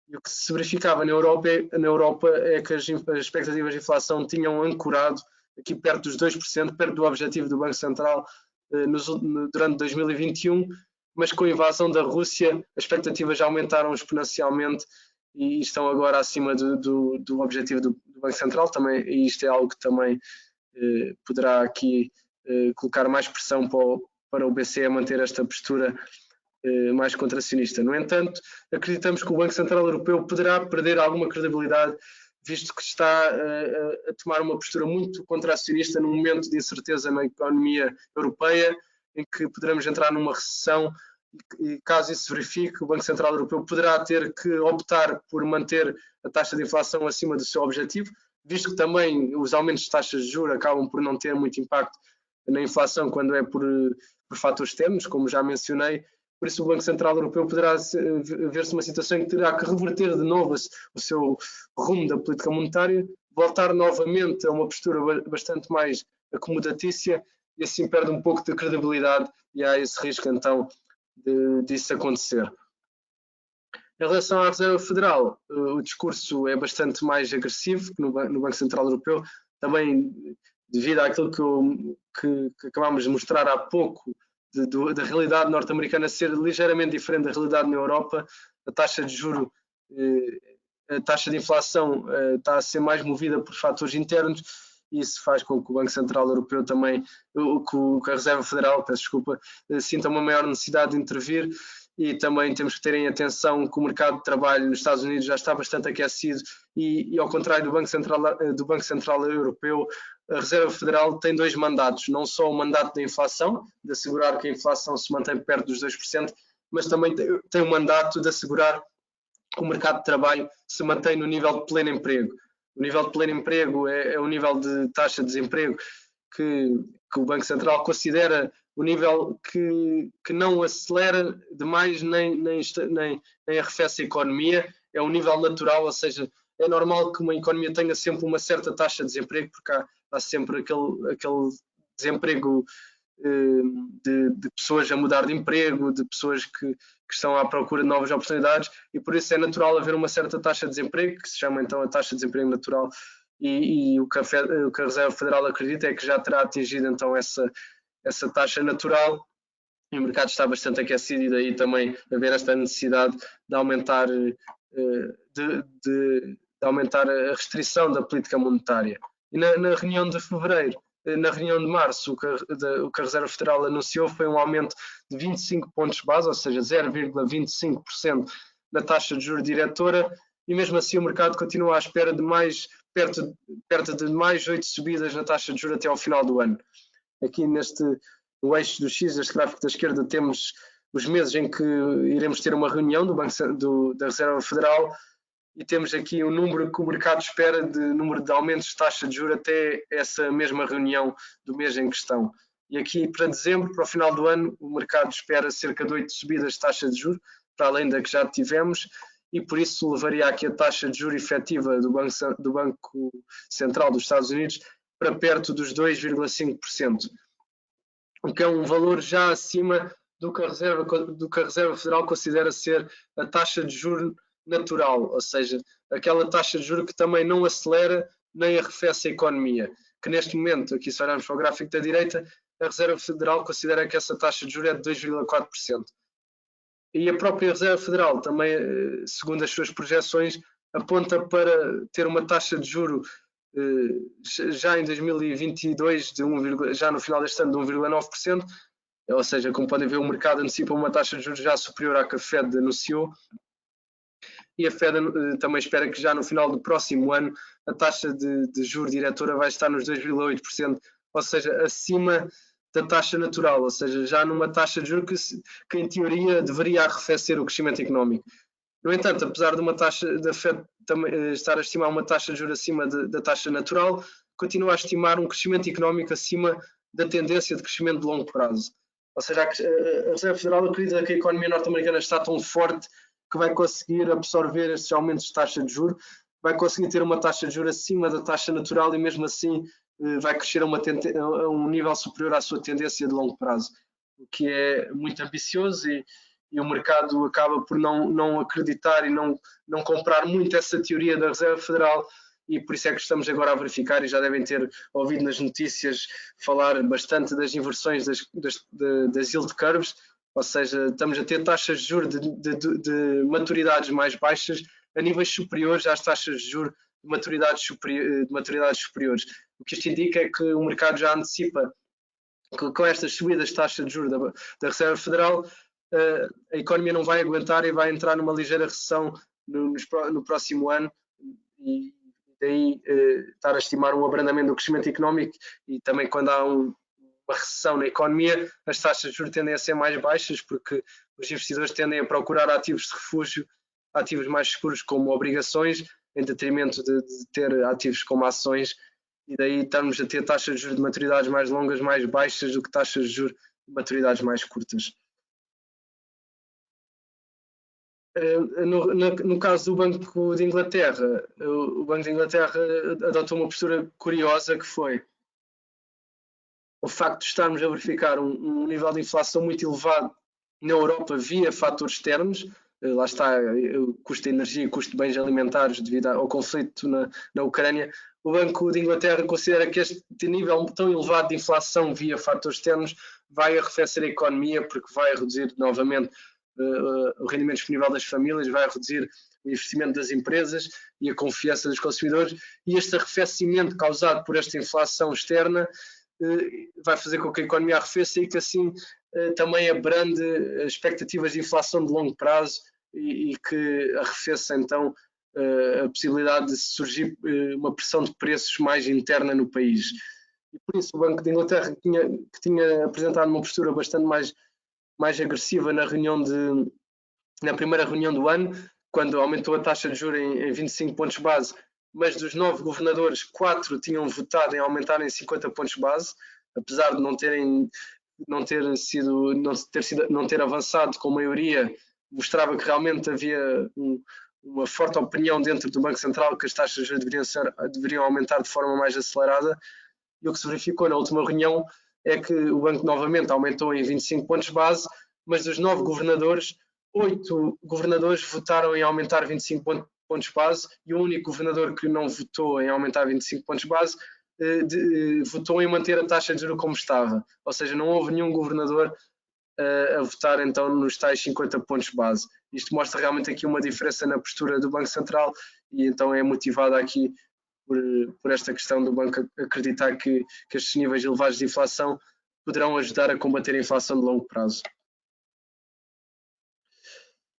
E o que se verificava na Europa é que as expectativas de inflação tinham ancorado aqui perto dos 2%, perto do objetivo do Banco Central durante 2021, mas com a invasão da Rússia as expectativas já aumentaram exponencialmente e estão agora acima do objetivo do Banco Central também, e isto é algo que também poderá aqui colocar mais pressão para o BCE manter esta postura mais contracionista. No entanto, acreditamos que o Banco Central Europeu poderá perder alguma credibilidade, visto que está a tomar uma postura muito contracionista num momento de incerteza na economia europeia, em que poderemos entrar numa recessão, e caso isso se verifique, o Banco Central Europeu poderá ter que optar por manter a taxa de inflação acima do seu objetivo, visto que também os aumentos de taxas de juros acabam por não ter muito impacto na inflação quando é por fatores externos, como já mencionei. Por isso o Banco Central Europeu poderá ver-se uma situação em que terá que reverter de novo o seu rumo da política monetária, voltar novamente a uma postura bastante mais acomodatícia, e assim perde um pouco de credibilidade, e há esse risco então disso acontecer. Em relação à Reserva Federal, o discurso é bastante mais agressivo que no Banco Central Europeu, também devido àquilo que acabámos de mostrar há pouco, da realidade norte-americana ser ligeiramente diferente da realidade na Europa. A taxa de juro, a taxa de inflação está a ser mais movida por fatores internos, e isso faz com que o Banco Central Europeu também, que a Reserva Federal, peço desculpa, sinta uma maior necessidade de intervir. E também temos que ter em atenção que o mercado de trabalho nos Estados Unidos já está bastante aquecido e ao contrário do Banco Central Europeu, a Reserva Federal tem dois mandatos, não só o mandato da inflação, de assegurar que a inflação se mantém perto dos 2%, mas também tem o mandato de assegurar que o mercado de trabalho se mantém no nível de pleno emprego. O nível de pleno emprego é o nível de taxa de desemprego que o Banco Central considera o nível que não acelera demais nem arrefece a economia, é um nível natural, ou seja, é normal que uma economia tenha sempre uma certa taxa de desemprego, porque há sempre aquele desemprego de pessoas a mudar de emprego, de pessoas que estão à procura de novas oportunidades, e por isso é natural haver uma certa taxa de desemprego, que se chama então a taxa de desemprego natural, e o que a Reserva Federal acredita é que já terá atingido então essa taxa natural, e o mercado está bastante aquecido, e daí também haver esta necessidade de aumentar, de aumentar a restrição da política monetária. E na reunião de fevereiro, na reunião de março, o que a Reserva Federal anunciou foi um aumento de 25 pontos base, ou seja, 0,25% na taxa de juros diretora, e mesmo assim o mercado continua à espera de perto de mais 8 subidas na taxa de juros até ao final do ano. Aqui no eixo do X, este gráfico da esquerda, temos os meses em que iremos ter uma reunião da Reserva Federal, e temos aqui o número que o mercado espera de número de aumentos de taxa de juros até essa mesma reunião do mês em questão. E aqui para dezembro, para o final do ano, o mercado espera cerca de 8 subidas de taxa de juros, para além da que já tivemos, e por isso levaria aqui a taxa de juros efetiva do Banco Central dos Estados Unidos para perto dos 2,5%, o que é um valor já acima do que a Reserva Federal considera ser a taxa de juros natural, ou seja, aquela taxa de juros que também não acelera nem arrefece a economia, que neste momento, aqui se olharmos para o gráfico da direita, a Reserva Federal considera que essa taxa de juros é de 2,4%. E a própria Reserva Federal também, segundo as suas projeções, aponta para ter uma taxa de juros já em 2022, já no final deste ano, de 1,9%, ou seja, como podem ver, o mercado antecipa uma taxa de juros já superior à que a Fed anunciou, e a Fed também espera que já no final do próximo ano a taxa de juros diretora vai estar nos 2,8%, ou seja, acima da taxa natural, ou seja, já numa taxa de juros que em teoria deveria arrefecer o crescimento económico. No entanto, apesar de uma taxa da Fed estar a estimar uma taxa de juros acima da taxa natural, continua a estimar um crescimento económico acima da tendência de crescimento de longo prazo. Ou seja, a Reserva Federal acredita que a economia norte-americana está tão forte que vai conseguir absorver estes aumentos de taxa de juros, vai conseguir ter uma taxa de juros acima da taxa natural e mesmo assim vai crescer a um nível superior à sua tendência de longo prazo, o que é muito ambicioso, e o mercado acaba por não acreditar e não comprar muito essa teoria da Reserva Federal, e por isso é que estamos agora a verificar, e já devem ter ouvido nas notícias falar bastante das inversões das yield curves, ou seja, estamos a ter taxas de juros de maturidades mais baixas a níveis superiores às taxas de juros de maturidades superiores. O que isto indica é que o mercado já antecipa que com estas subidas de taxa de juros da Reserva Federal, a economia não vai aguentar e vai entrar numa ligeira recessão no próximo ano, e daí estar a estimar um abrandamento do crescimento económico, e também quando há uma recessão na economia, as taxas de juros tendem a ser mais baixas, porque os investidores tendem a procurar ativos de refúgio, ativos mais seguros como obrigações, em detrimento de ter ativos como ações, e daí estamos a ter taxas de juros de maturidades mais longas mais baixas do que taxas de juros de maturidades mais curtas. No caso do Banco de Inglaterra, o Banco de Inglaterra adotou uma postura curiosa, que foi o facto de estarmos a verificar um nível de inflação muito elevado na Europa via fatores externos. Lá está o custo de energia e custo de bens alimentares devido ao conflito na Ucrânia. O Banco de Inglaterra considera que este nível tão elevado de inflação via fatores externos vai arrefecer a economia, porque vai reduzir novamente o rendimento disponível das famílias, vai reduzir investimento das empresas e a confiança dos consumidores, e este arrefecimento causado por esta inflação externa vai fazer com que a economia arrefeça e que assim também abrande expectativas de inflação de longo prazo e que arrefeça então a possibilidade de surgir uma pressão de preços mais interna no país. E por isso o Banco de Inglaterra, que tinha apresentado uma postura bastante mais agressiva na primeira reunião do ano, quando aumentou a taxa de juros em 25 pontos base, mas dos 9 governadores, 4 tinham votado em aumentar em 50 pontos base, apesar de não ter avançado com maioria, mostrava que realmente havia uma forte opinião dentro do Banco Central que as taxas de juros deveriam aumentar de forma mais acelerada, e o que se verificou na última reunião é que o banco novamente aumentou em 25 pontos base, mas dos 9 governadores, 8 governadores votaram em aumentar 25 pontos base, e o único governador que não votou em aumentar 25 pontos base votou em manter a taxa de juros como estava. Ou seja, não houve nenhum governador a votar então nos tais 50 pontos base. Isto mostra realmente aqui uma diferença na postura do Banco Central, e então é motivada aqui por esta questão do banco acreditar que estes níveis elevados de inflação poderão ajudar a combater a inflação de longo prazo.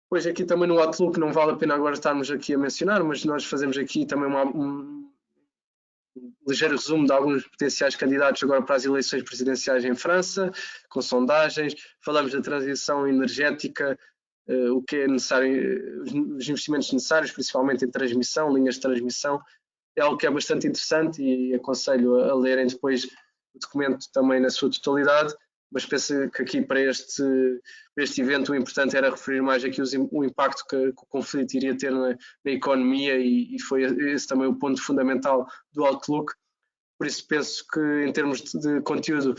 Pois aqui também no Outlook não vale a pena agora estarmos aqui a mencionar, mas nós fazemos aqui também um ligeiro resumo de alguns potenciais candidatos agora para as eleições presidenciais em França, com sondagens, falamos da transição energética, o que é necessário, os investimentos necessários, principalmente em transmissão, linhas de transmissão, é algo que é bastante interessante e aconselho a lerem depois o documento também na sua totalidade, mas penso que aqui para este evento o importante era referir mais aqui o impacto que o conflito iria ter na economia, e foi esse também o ponto fundamental do Outlook. Por isso penso que em termos de conteúdo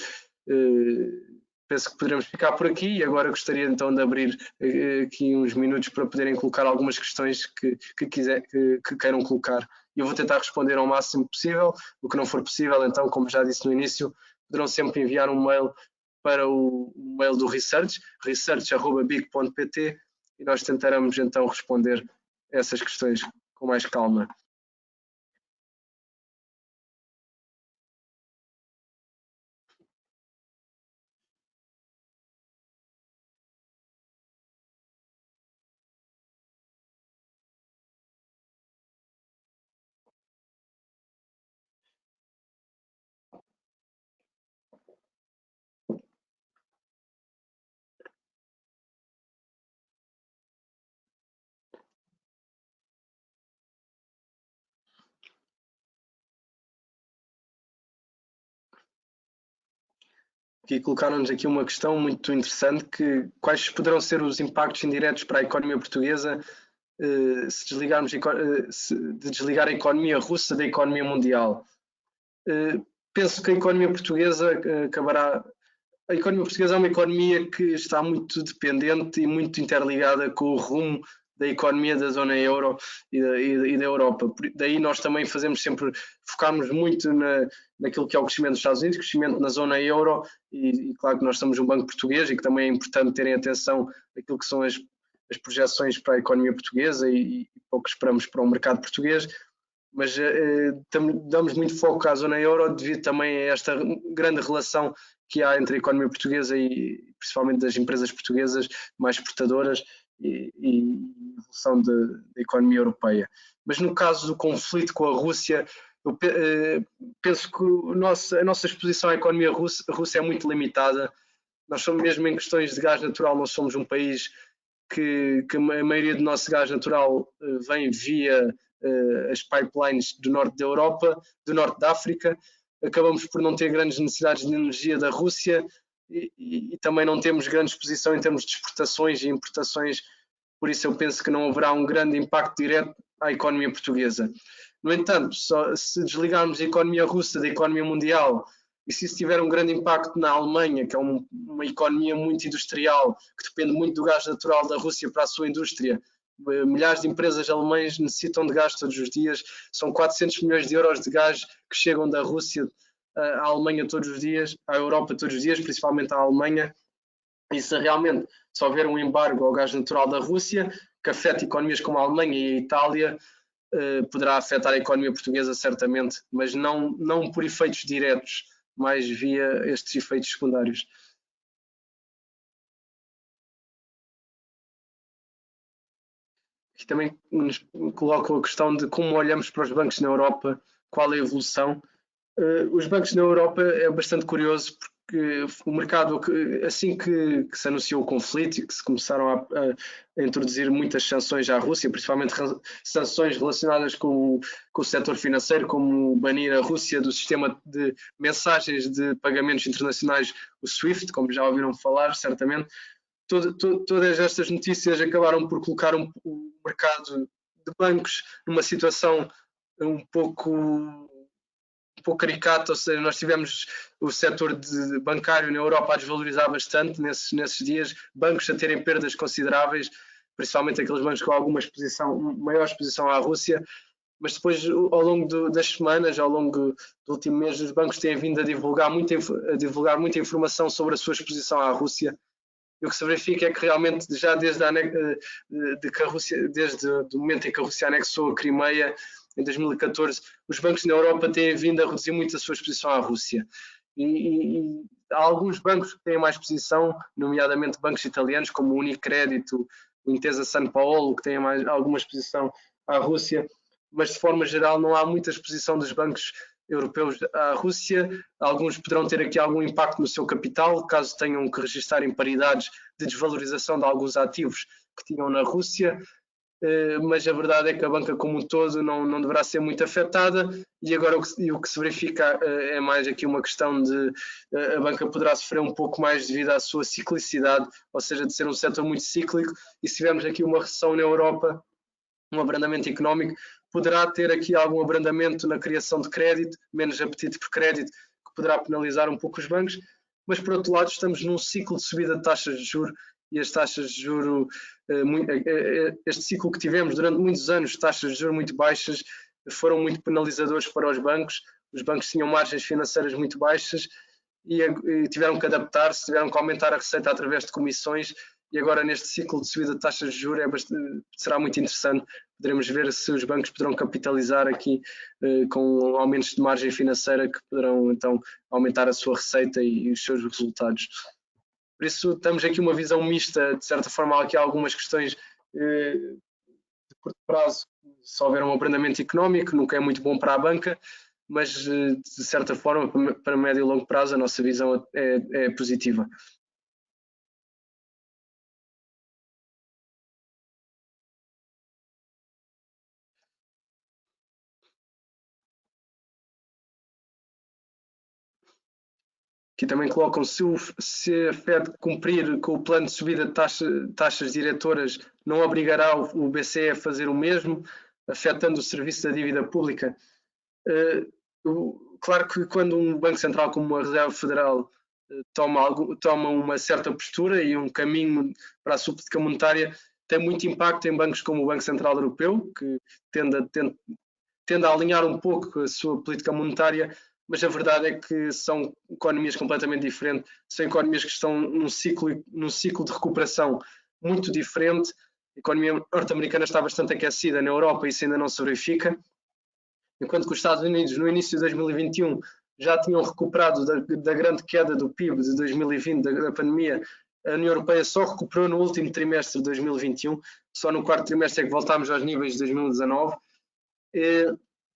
penso que poderemos ficar por aqui, e agora gostaria então de abrir aqui uns minutos para poderem colocar algumas questões que queiram colocar. Eu vou tentar responder ao máximo possível. O que não for possível, então, como já disse no início, poderão sempre enviar um mail para o mail do research@big.pt, e nós tentaremos então responder a essas questões com mais calma. Aqui colocaram-nos aqui uma questão muito interessante, quais poderão ser os impactos indiretos para a economia portuguesa se desligar a economia russa da economia mundial. Penso que a economia portuguesa acabará... A economia portuguesa é uma economia que está muito dependente e muito interligada com o rumo da economia da zona euro e da Europa. Daí nós também focamos muito naquilo que é o crescimento dos Estados Unidos, crescimento na zona euro, e claro que nós somos um banco português e que também é importante terem atenção naquilo que são as projeções para a economia portuguesa e pouco esperamos para o mercado português, mas damos muito foco à zona euro devido também a esta grande relação que há entre a economia portuguesa e principalmente das empresas portuguesas mais exportadoras e evolução da economia europeia. Mas no caso do conflito com a Rússia, eu penso que a nossa exposição à economia russa é muito limitada. Nós somos, mesmo em questões de gás natural, nós somos um país que a maioria do nosso gás natural vem via as pipelines do norte da Europa, do norte da África. Acabamos por não ter grandes necessidades de energia da Rússia e também não temos grande exposição em termos de exportações e importações, por isso eu penso que não haverá um grande impacto direto à economia portuguesa. No entanto, se desligarmos a economia russa da economia mundial, e se isso tiver um grande impacto na Alemanha, que é uma economia muito industrial, que depende muito do gás natural da Rússia para a sua indústria, milhares de empresas alemãs necessitam de gás todos os dias, são 400 milhões de euros de gás que chegam da Rússia à Alemanha todos os dias, à Europa todos os dias, principalmente à Alemanha. E se realmente houver um embargo ao gás natural da Rússia, que afeta economias como a Alemanha e a Itália, poderá afetar a economia portuguesa certamente, mas não por efeitos diretos, mas via estes efeitos secundários. Aqui também nos colocam a questão de como olhamos para os bancos na Europa, qual é a evolução. Os bancos na Europa é bastante curioso porque o mercado, assim que se anunciou o conflito e que se começaram a introduzir muitas sanções à Rússia, principalmente sanções relacionadas com o setor financeiro, como banir a Rússia do sistema de mensagens de pagamentos internacionais, o SWIFT, como já ouviram falar, certamente. Todas estas notícias acabaram por colocar o mercado de bancos numa situação um pouco caricata, ou seja, nós tivemos o setor bancário na Europa a desvalorizar bastante nesses dias, bancos a terem perdas consideráveis, principalmente aqueles bancos com alguma maior exposição à Rússia, mas depois, ao longo das semanas, ao longo do último mês, os bancos têm vindo a divulgar muita informação sobre a sua exposição à Rússia. E o que se verifica é que realmente já desde o momento em que a Rússia anexou a Crimeia, em 2014, os bancos na Europa têm vindo a reduzir muito a sua exposição à Rússia. E há alguns bancos que têm mais exposição, nomeadamente bancos italianos, como o Unicredito, o Intesa Sanpaolo, que têm alguma exposição à Rússia, mas de forma geral não há muita exposição dos bancos europeus à Rússia. Alguns poderão ter aqui algum impacto no seu capital, caso tenham que registrar paridades de desvalorização de alguns ativos que tinham na Rússia, mas a verdade é que a banca como um todo não deverá ser muito afetada, e agora o que se verifica é mais aqui uma questão de a banca poderá sofrer um pouco mais devido à sua ciclicidade, ou seja, de ser um setor muito cíclico, e se tivermos aqui uma recessão na Europa, um abrandamento económico, poderá ter aqui algum abrandamento na criação de crédito, menos apetite por crédito, que poderá penalizar um pouco os bancos, mas por outro lado estamos num ciclo de subida de taxas de juros, e as taxas de juros, este ciclo que tivemos durante muitos anos, taxas de juros muito baixas, foram muito penalizadores para os bancos tinham margens financeiras muito baixas e tiveram que adaptar-se, tiveram que aumentar a receita através de comissões, e agora neste ciclo de subida de taxas de juros será muito interessante. Poderemos ver se os bancos poderão capitalizar aqui com aumentos de margem financeira que poderão então aumentar a sua receita e os seus resultados. Por isso temos aqui uma visão mista, de certa forma há aqui algumas questões de curto prazo, se houver um abrandamento económico, nunca é muito bom para a banca, mas de certa forma para médio e longo prazo a nossa visão é positiva. Aqui também colocam se a Fed cumprir com o plano de subida de taxas diretoras, não obrigará o BCE a fazer o mesmo, afetando o serviço da dívida pública. Claro que quando um Banco Central como a Reserva Federal toma uma certa postura e um caminho para a sua política monetária, tem muito impacto em bancos como o Banco Central Europeu, que tende a alinhar um pouco a sua política monetária, mas a verdade é que são economias completamente diferentes, são economias que estão num ciclo de recuperação muito diferente. A economia norte-americana está bastante aquecida, na Europa isso ainda não se verifica, enquanto que os Estados Unidos no início de 2021 já tinham recuperado da grande queda do PIB de 2020, da pandemia. A União Europeia só recuperou no último trimestre de 2021, só no quarto trimestre é que voltámos aos níveis de 2019.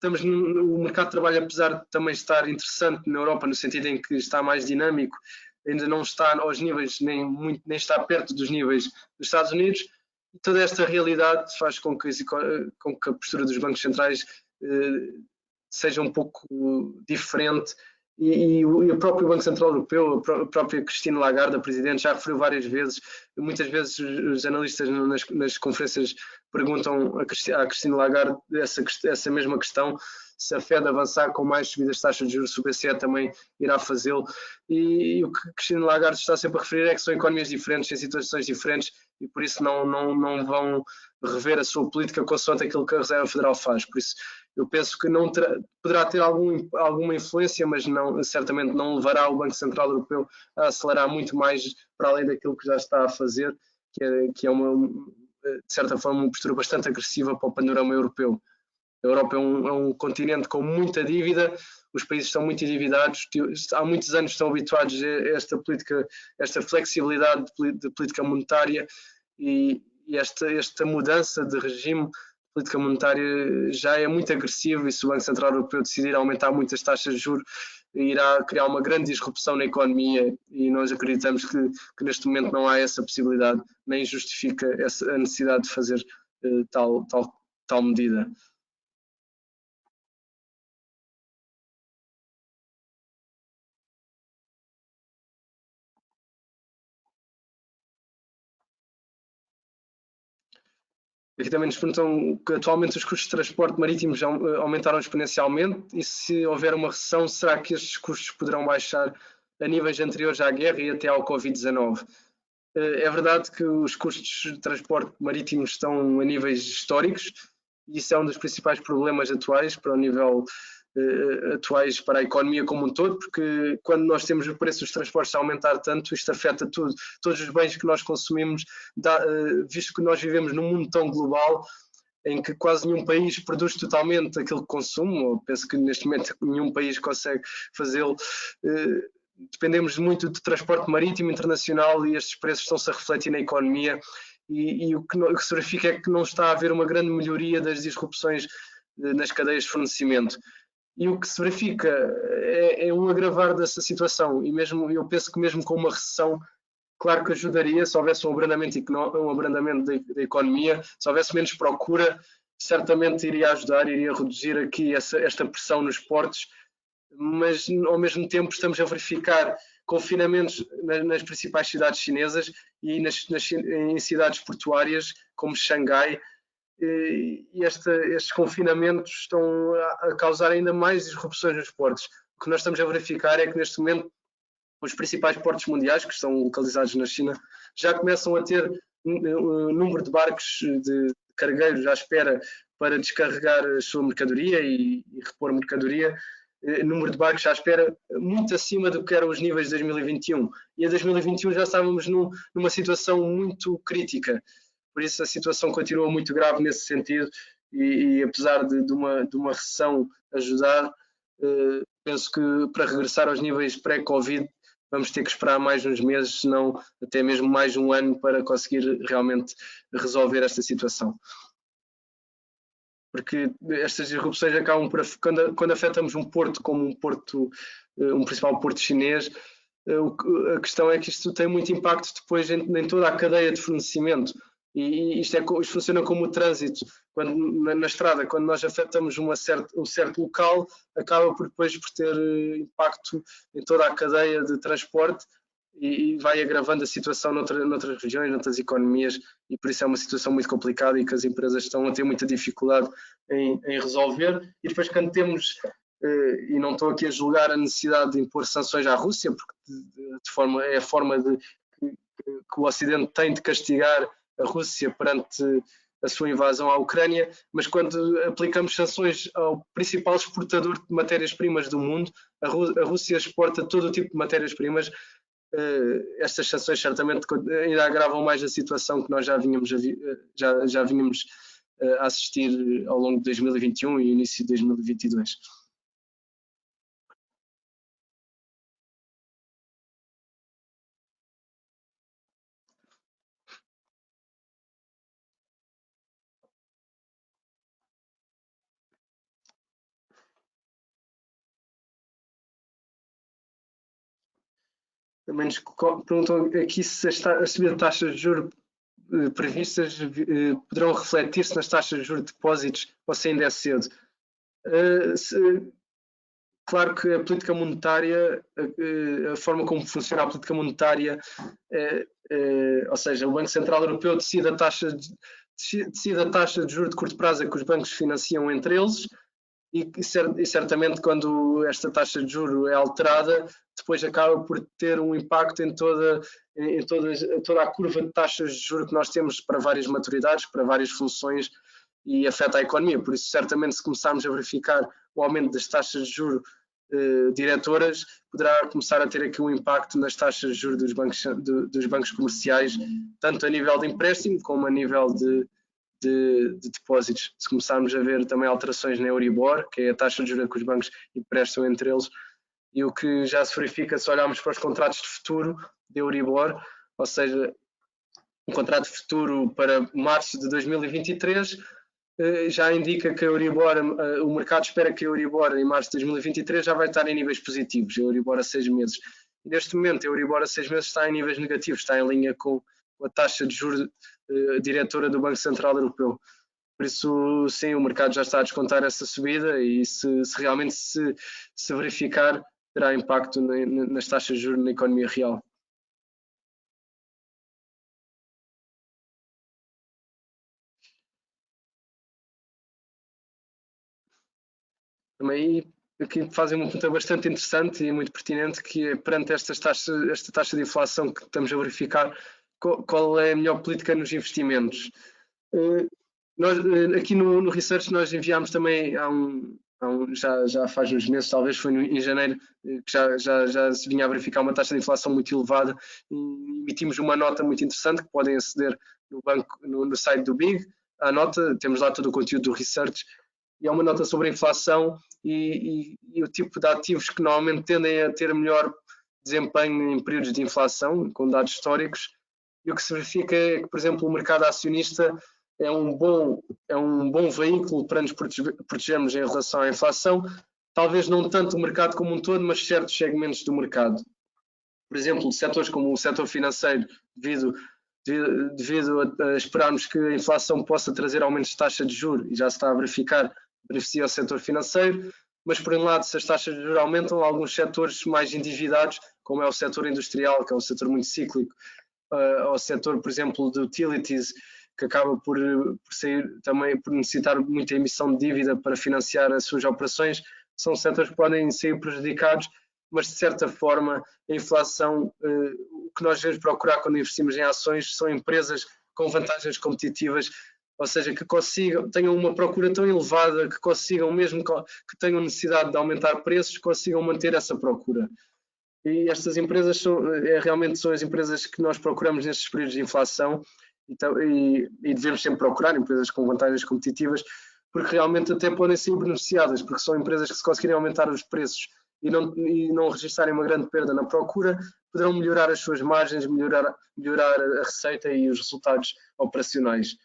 O mercado de trabalho, apesar de também estar interessante na Europa, no sentido em que está mais dinâmico, ainda não está aos níveis, nem está perto dos níveis dos Estados Unidos. E toda esta realidade faz com que a postura dos bancos centrais seja um pouco diferente. E o próprio Banco Central Europeu, a própria Christine Lagarde, a Presidente, já referiu várias vezes, muitas vezes os analistas nas conferências perguntam à Christine Lagarde essa mesma questão, se a Fed avançar com mais subidas de taxas de juros, o BCE também irá fazê-lo. E o que Christine Lagarde está sempre a referir é que são economias diferentes, em situações diferentes, e por isso não vão rever a sua política consoante aquilo que a Reserva Federal faz. Por isso, eu penso que poderá ter alguma influência, mas certamente não levará o Banco Central Europeu a acelerar muito mais para além daquilo que já está a fazer, que é de certa forma, uma postura bastante agressiva para o panorama europeu. A Europa é um continente com muita dívida, os países estão muito endividados, há muitos anos estão habituados a esta política, esta flexibilidade de política monetária e esta mudança de regime de política monetária já é muito agressiva, e se o Banco Central Europeu decidir aumentar muitas taxas de juros, irá criar uma grande disrupção na economia, e nós acreditamos que neste momento não há essa possibilidade, nem justifica a necessidade de fazer tal medida. Aqui também nos perguntam que atualmente os custos de transporte marítimo já aumentaram exponencialmente, e se houver uma recessão, será que estes custos poderão baixar a níveis anteriores à guerra e até ao Covid-19? É verdade que os custos de transporte marítimo estão a níveis históricos, e isso é um dos principais problemas atuais para o nível atuais para a economia como um todo, porque quando nós temos o preço dos transportes a aumentar tanto, isto afeta tudo, todos os bens que nós consumimos, visto que nós vivemos num mundo tão global, em que quase nenhum país produz totalmente aquilo que consome, ou penso que neste momento nenhum país consegue fazê-lo. Dependemos muito de transporte marítimo internacional, e estes preços estão-se a refletir na economia, e o que se verifica é que não está a haver uma grande melhoria das disrupções nas cadeias de fornecimento. E o que se verifica é um agravar dessa situação, e mesmo eu penso que mesmo com uma recessão, claro que ajudaria se houvesse um abrandamento da economia, se houvesse menos procura, certamente iria ajudar, iria reduzir aqui esta pressão nos portos, mas ao mesmo tempo estamos a verificar confinamentos nas principais cidades chinesas e em cidades portuárias como Xangai, e estes confinamentos estão a causar ainda mais disrupções nos portos. O que nós estamos a verificar é que neste momento os principais portos mundiais, que estão localizados na China, já começam a ter número de barcos de cargueiros à espera para descarregar a sua mercadoria e repor mercadoria, número de barcos à espera muito acima do que eram os níveis de 2021. E em 2021 já estávamos numa situação muito crítica. Por isso a situação continua muito grave nesse sentido, e apesar de uma recessão ajudar, penso que para regressar aos níveis pré-Covid vamos ter que esperar mais uns meses, se não até mesmo mais um ano, para conseguir realmente resolver esta situação. Porque estas disrupções acabam por, quando afetamos um porto como um principal porto chinês, a questão é que isto tem muito impacto depois em toda a cadeia de fornecimento. E isto funciona como o trânsito. Na estrada, quando nós afetamos um certo local, acaba depois por ter impacto em toda a cadeia de transporte, e vai agravando a situação noutras regiões, noutras economias, e por isso é uma situação muito complicada e que as empresas estão a ter muita dificuldade em resolver. E depois, quando temos, e não estou aqui a julgar a necessidade de impor sanções à Rússia, porque é a forma que o Ocidente tem de castigar a Rússia perante a sua invasão à Ucrânia, mas quando aplicamos sanções ao principal exportador de matérias-primas do mundo, a Rússia exporta todo o tipo de matérias-primas, estas sanções certamente ainda agravam mais a situação que nós já vínhamos a assistir ao longo de 2021 e início de 2022. Também nos perguntam aqui se a subida de taxas de juros previstas poderão refletir-se nas taxas de juros de depósitos, ou se ainda é cedo. Claro que a política monetária, a forma como funciona a política monetária, ou seja, o Banco Central Europeu decide a taxa de juros de curto prazo que os bancos financiam entre eles, e certamente quando esta taxa de juros é alterada, depois acaba por ter um impacto em toda a curva de taxas de juros que nós temos para várias maturidades, para várias funções, e afeta a economia. Por isso, certamente, se começarmos a verificar o aumento das taxas de juros diretoras, poderá começar a ter aqui um impacto nas taxas de juros dos bancos comerciais, tanto a nível de empréstimo como a nível de depósitos. Se começarmos a ver também alterações na Euribor, que é a taxa de juros que os bancos emprestam entre eles, e o que já se verifica se olharmos para os contratos de futuro de Euribor, ou seja, um contrato de futuro para março de 2023, já indica que a Euribor, o mercado espera que a Euribor em março de 2023 já vai estar em níveis positivos, a Euribor a 6 meses. E neste momento a Euribor a 6 meses está em níveis negativos, está em linha com a taxa de juros diretora do Banco Central Europeu. Por isso, sim, o mercado já está a descontar essa subida e se realmente se verificar, terá impacto nas taxas de juros na economia real. Também aqui fazem uma pergunta bastante interessante e muito pertinente, que é, perante esta taxa de inflação que estamos a verificar, qual é a melhor política nos investimentos? Nós, aqui no Research, nós enviámos também já faz uns meses, talvez foi em janeiro, que já se vinha a verificar uma taxa de inflação muito elevada, e emitimos uma nota muito interessante que podem aceder no site do BIG. A nota, temos lá todo o conteúdo do Research, e é uma nota sobre a inflação e o tipo de ativos que normalmente tendem a ter melhor desempenho em períodos de inflação, com dados históricos. E o que se verifica é que, por exemplo, o mercado acionista é um bom veículo para nos protegermos em relação à inflação, talvez não tanto o mercado como um todo, mas certos segmentos do mercado. Por exemplo, setores como o setor financeiro, devido a esperarmos que a inflação possa trazer aumentos de taxa de juros, e já se está a verificar, beneficia o setor financeiro, mas por um lado, se as taxas de juros aumentam, alguns setores mais endividados, como é o setor industrial, que é um setor muito cíclico, ao setor, por exemplo, de utilities, que acaba por sair também por necessitar muita emissão de dívida para financiar as suas operações, são setores que podem sair prejudicados, mas de certa forma a inflação, o que nós devemos procurar quando investimos em ações são empresas com vantagens competitivas, ou seja, que tenham uma procura tão elevada que consigam, mesmo que tenham necessidade de aumentar preços, consigam manter essa procura. E estas empresas realmente são as empresas que nós procuramos nestes períodos de inflação, e devemos sempre procurar empresas com vantagens competitivas, porque realmente até podem ser beneficiadas, porque são empresas que, se conseguirem aumentar os preços e não registrarem uma grande perda na procura, poderão melhorar as suas margens, melhorar a receita e os resultados operacionais.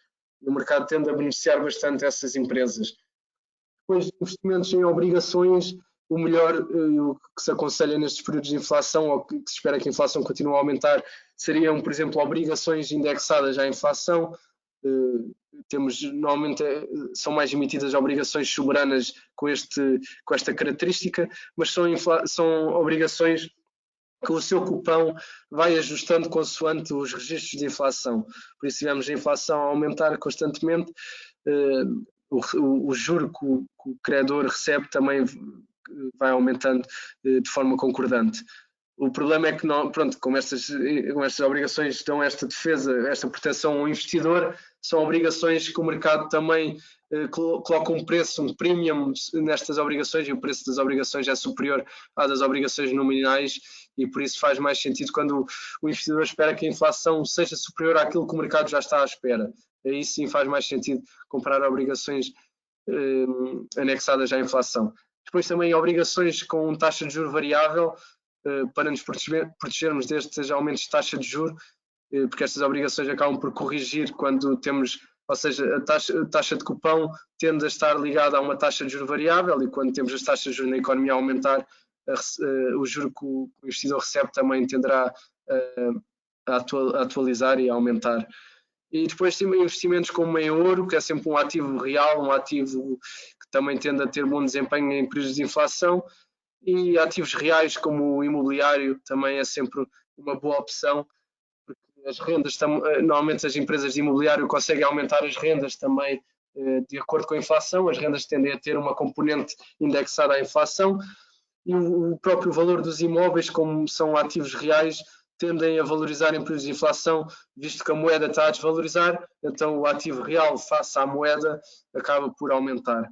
O mercado tende a beneficiar bastante essas empresas. Depois, investimentos em obrigações, o melhor, o que se aconselha nestes períodos de inflação, ou que se espera que a inflação continue a aumentar, seriam, por exemplo, obrigações indexadas à inflação. Normalmente são mais emitidas obrigações soberanas com esta característica, mas são obrigações que o seu cupão vai ajustando consoante os registros de inflação. Por isso, tivemos a inflação a aumentar constantemente, o juro que o credor recebe também vai aumentando de forma concordante. O problema é que, como estas obrigações dão esta defesa, esta proteção ao investidor, são obrigações que o mercado também coloca um preço, um premium nestas obrigações, e o preço das obrigações é superior à das obrigações nominais, e por isso faz mais sentido quando o investidor espera que a inflação seja superior àquilo que o mercado já está à espera. Aí sim faz mais sentido comprar obrigações anexadas à inflação. Depois também obrigações com taxa de juros variável, para nos protegermos destes aumentos de taxa de juros, porque estas obrigações acabam por corrigir quando temos, ou seja, a taxa de cupão tende a estar ligada a uma taxa de juros variável, e quando temos as taxas de juros na economia a aumentar, o juro que o investidor recebe também tenderá a atualizar e a aumentar. E depois temos investimentos como em ouro, que é sempre um ativo real, um ativo que também tende a ter bom desempenho em períodos de inflação, e ativos reais como o imobiliário também é sempre uma boa opção, porque as rendas, normalmente as empresas de imobiliário conseguem aumentar as rendas também de acordo com a inflação, as rendas tendem a ter uma componente indexada à inflação, e o próprio valor dos imóveis, como são ativos reais, tendem a valorizar em períodos de inflação, visto que a moeda está a desvalorizar, então o ativo real face à moeda acaba por aumentar.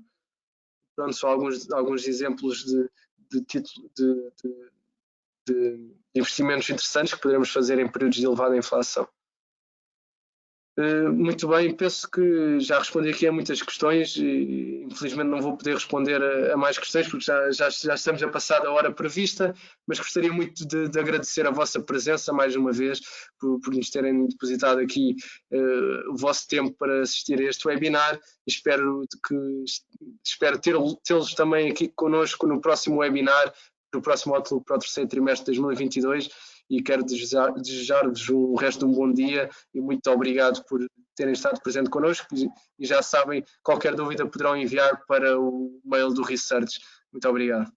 Pronto, só alguns exemplos de investimentos interessantes que poderemos fazer em períodos de elevada inflação. Muito bem, penso que já respondi aqui a muitas questões e infelizmente não vou poder responder a mais questões porque já estamos a passar da hora prevista, mas gostaria muito de agradecer a vossa presença mais uma vez por nos terem depositado aqui o vosso tempo para assistir a este webinar. Espero tê-los também aqui connosco no próximo webinar, no próximo Outlook para o terceiro trimestre de 2022. E quero desejar-vos o resto de um bom dia e muito obrigado por terem estado presente connosco e já sabem, qualquer dúvida poderão enviar para o mail do Research. Muito obrigado.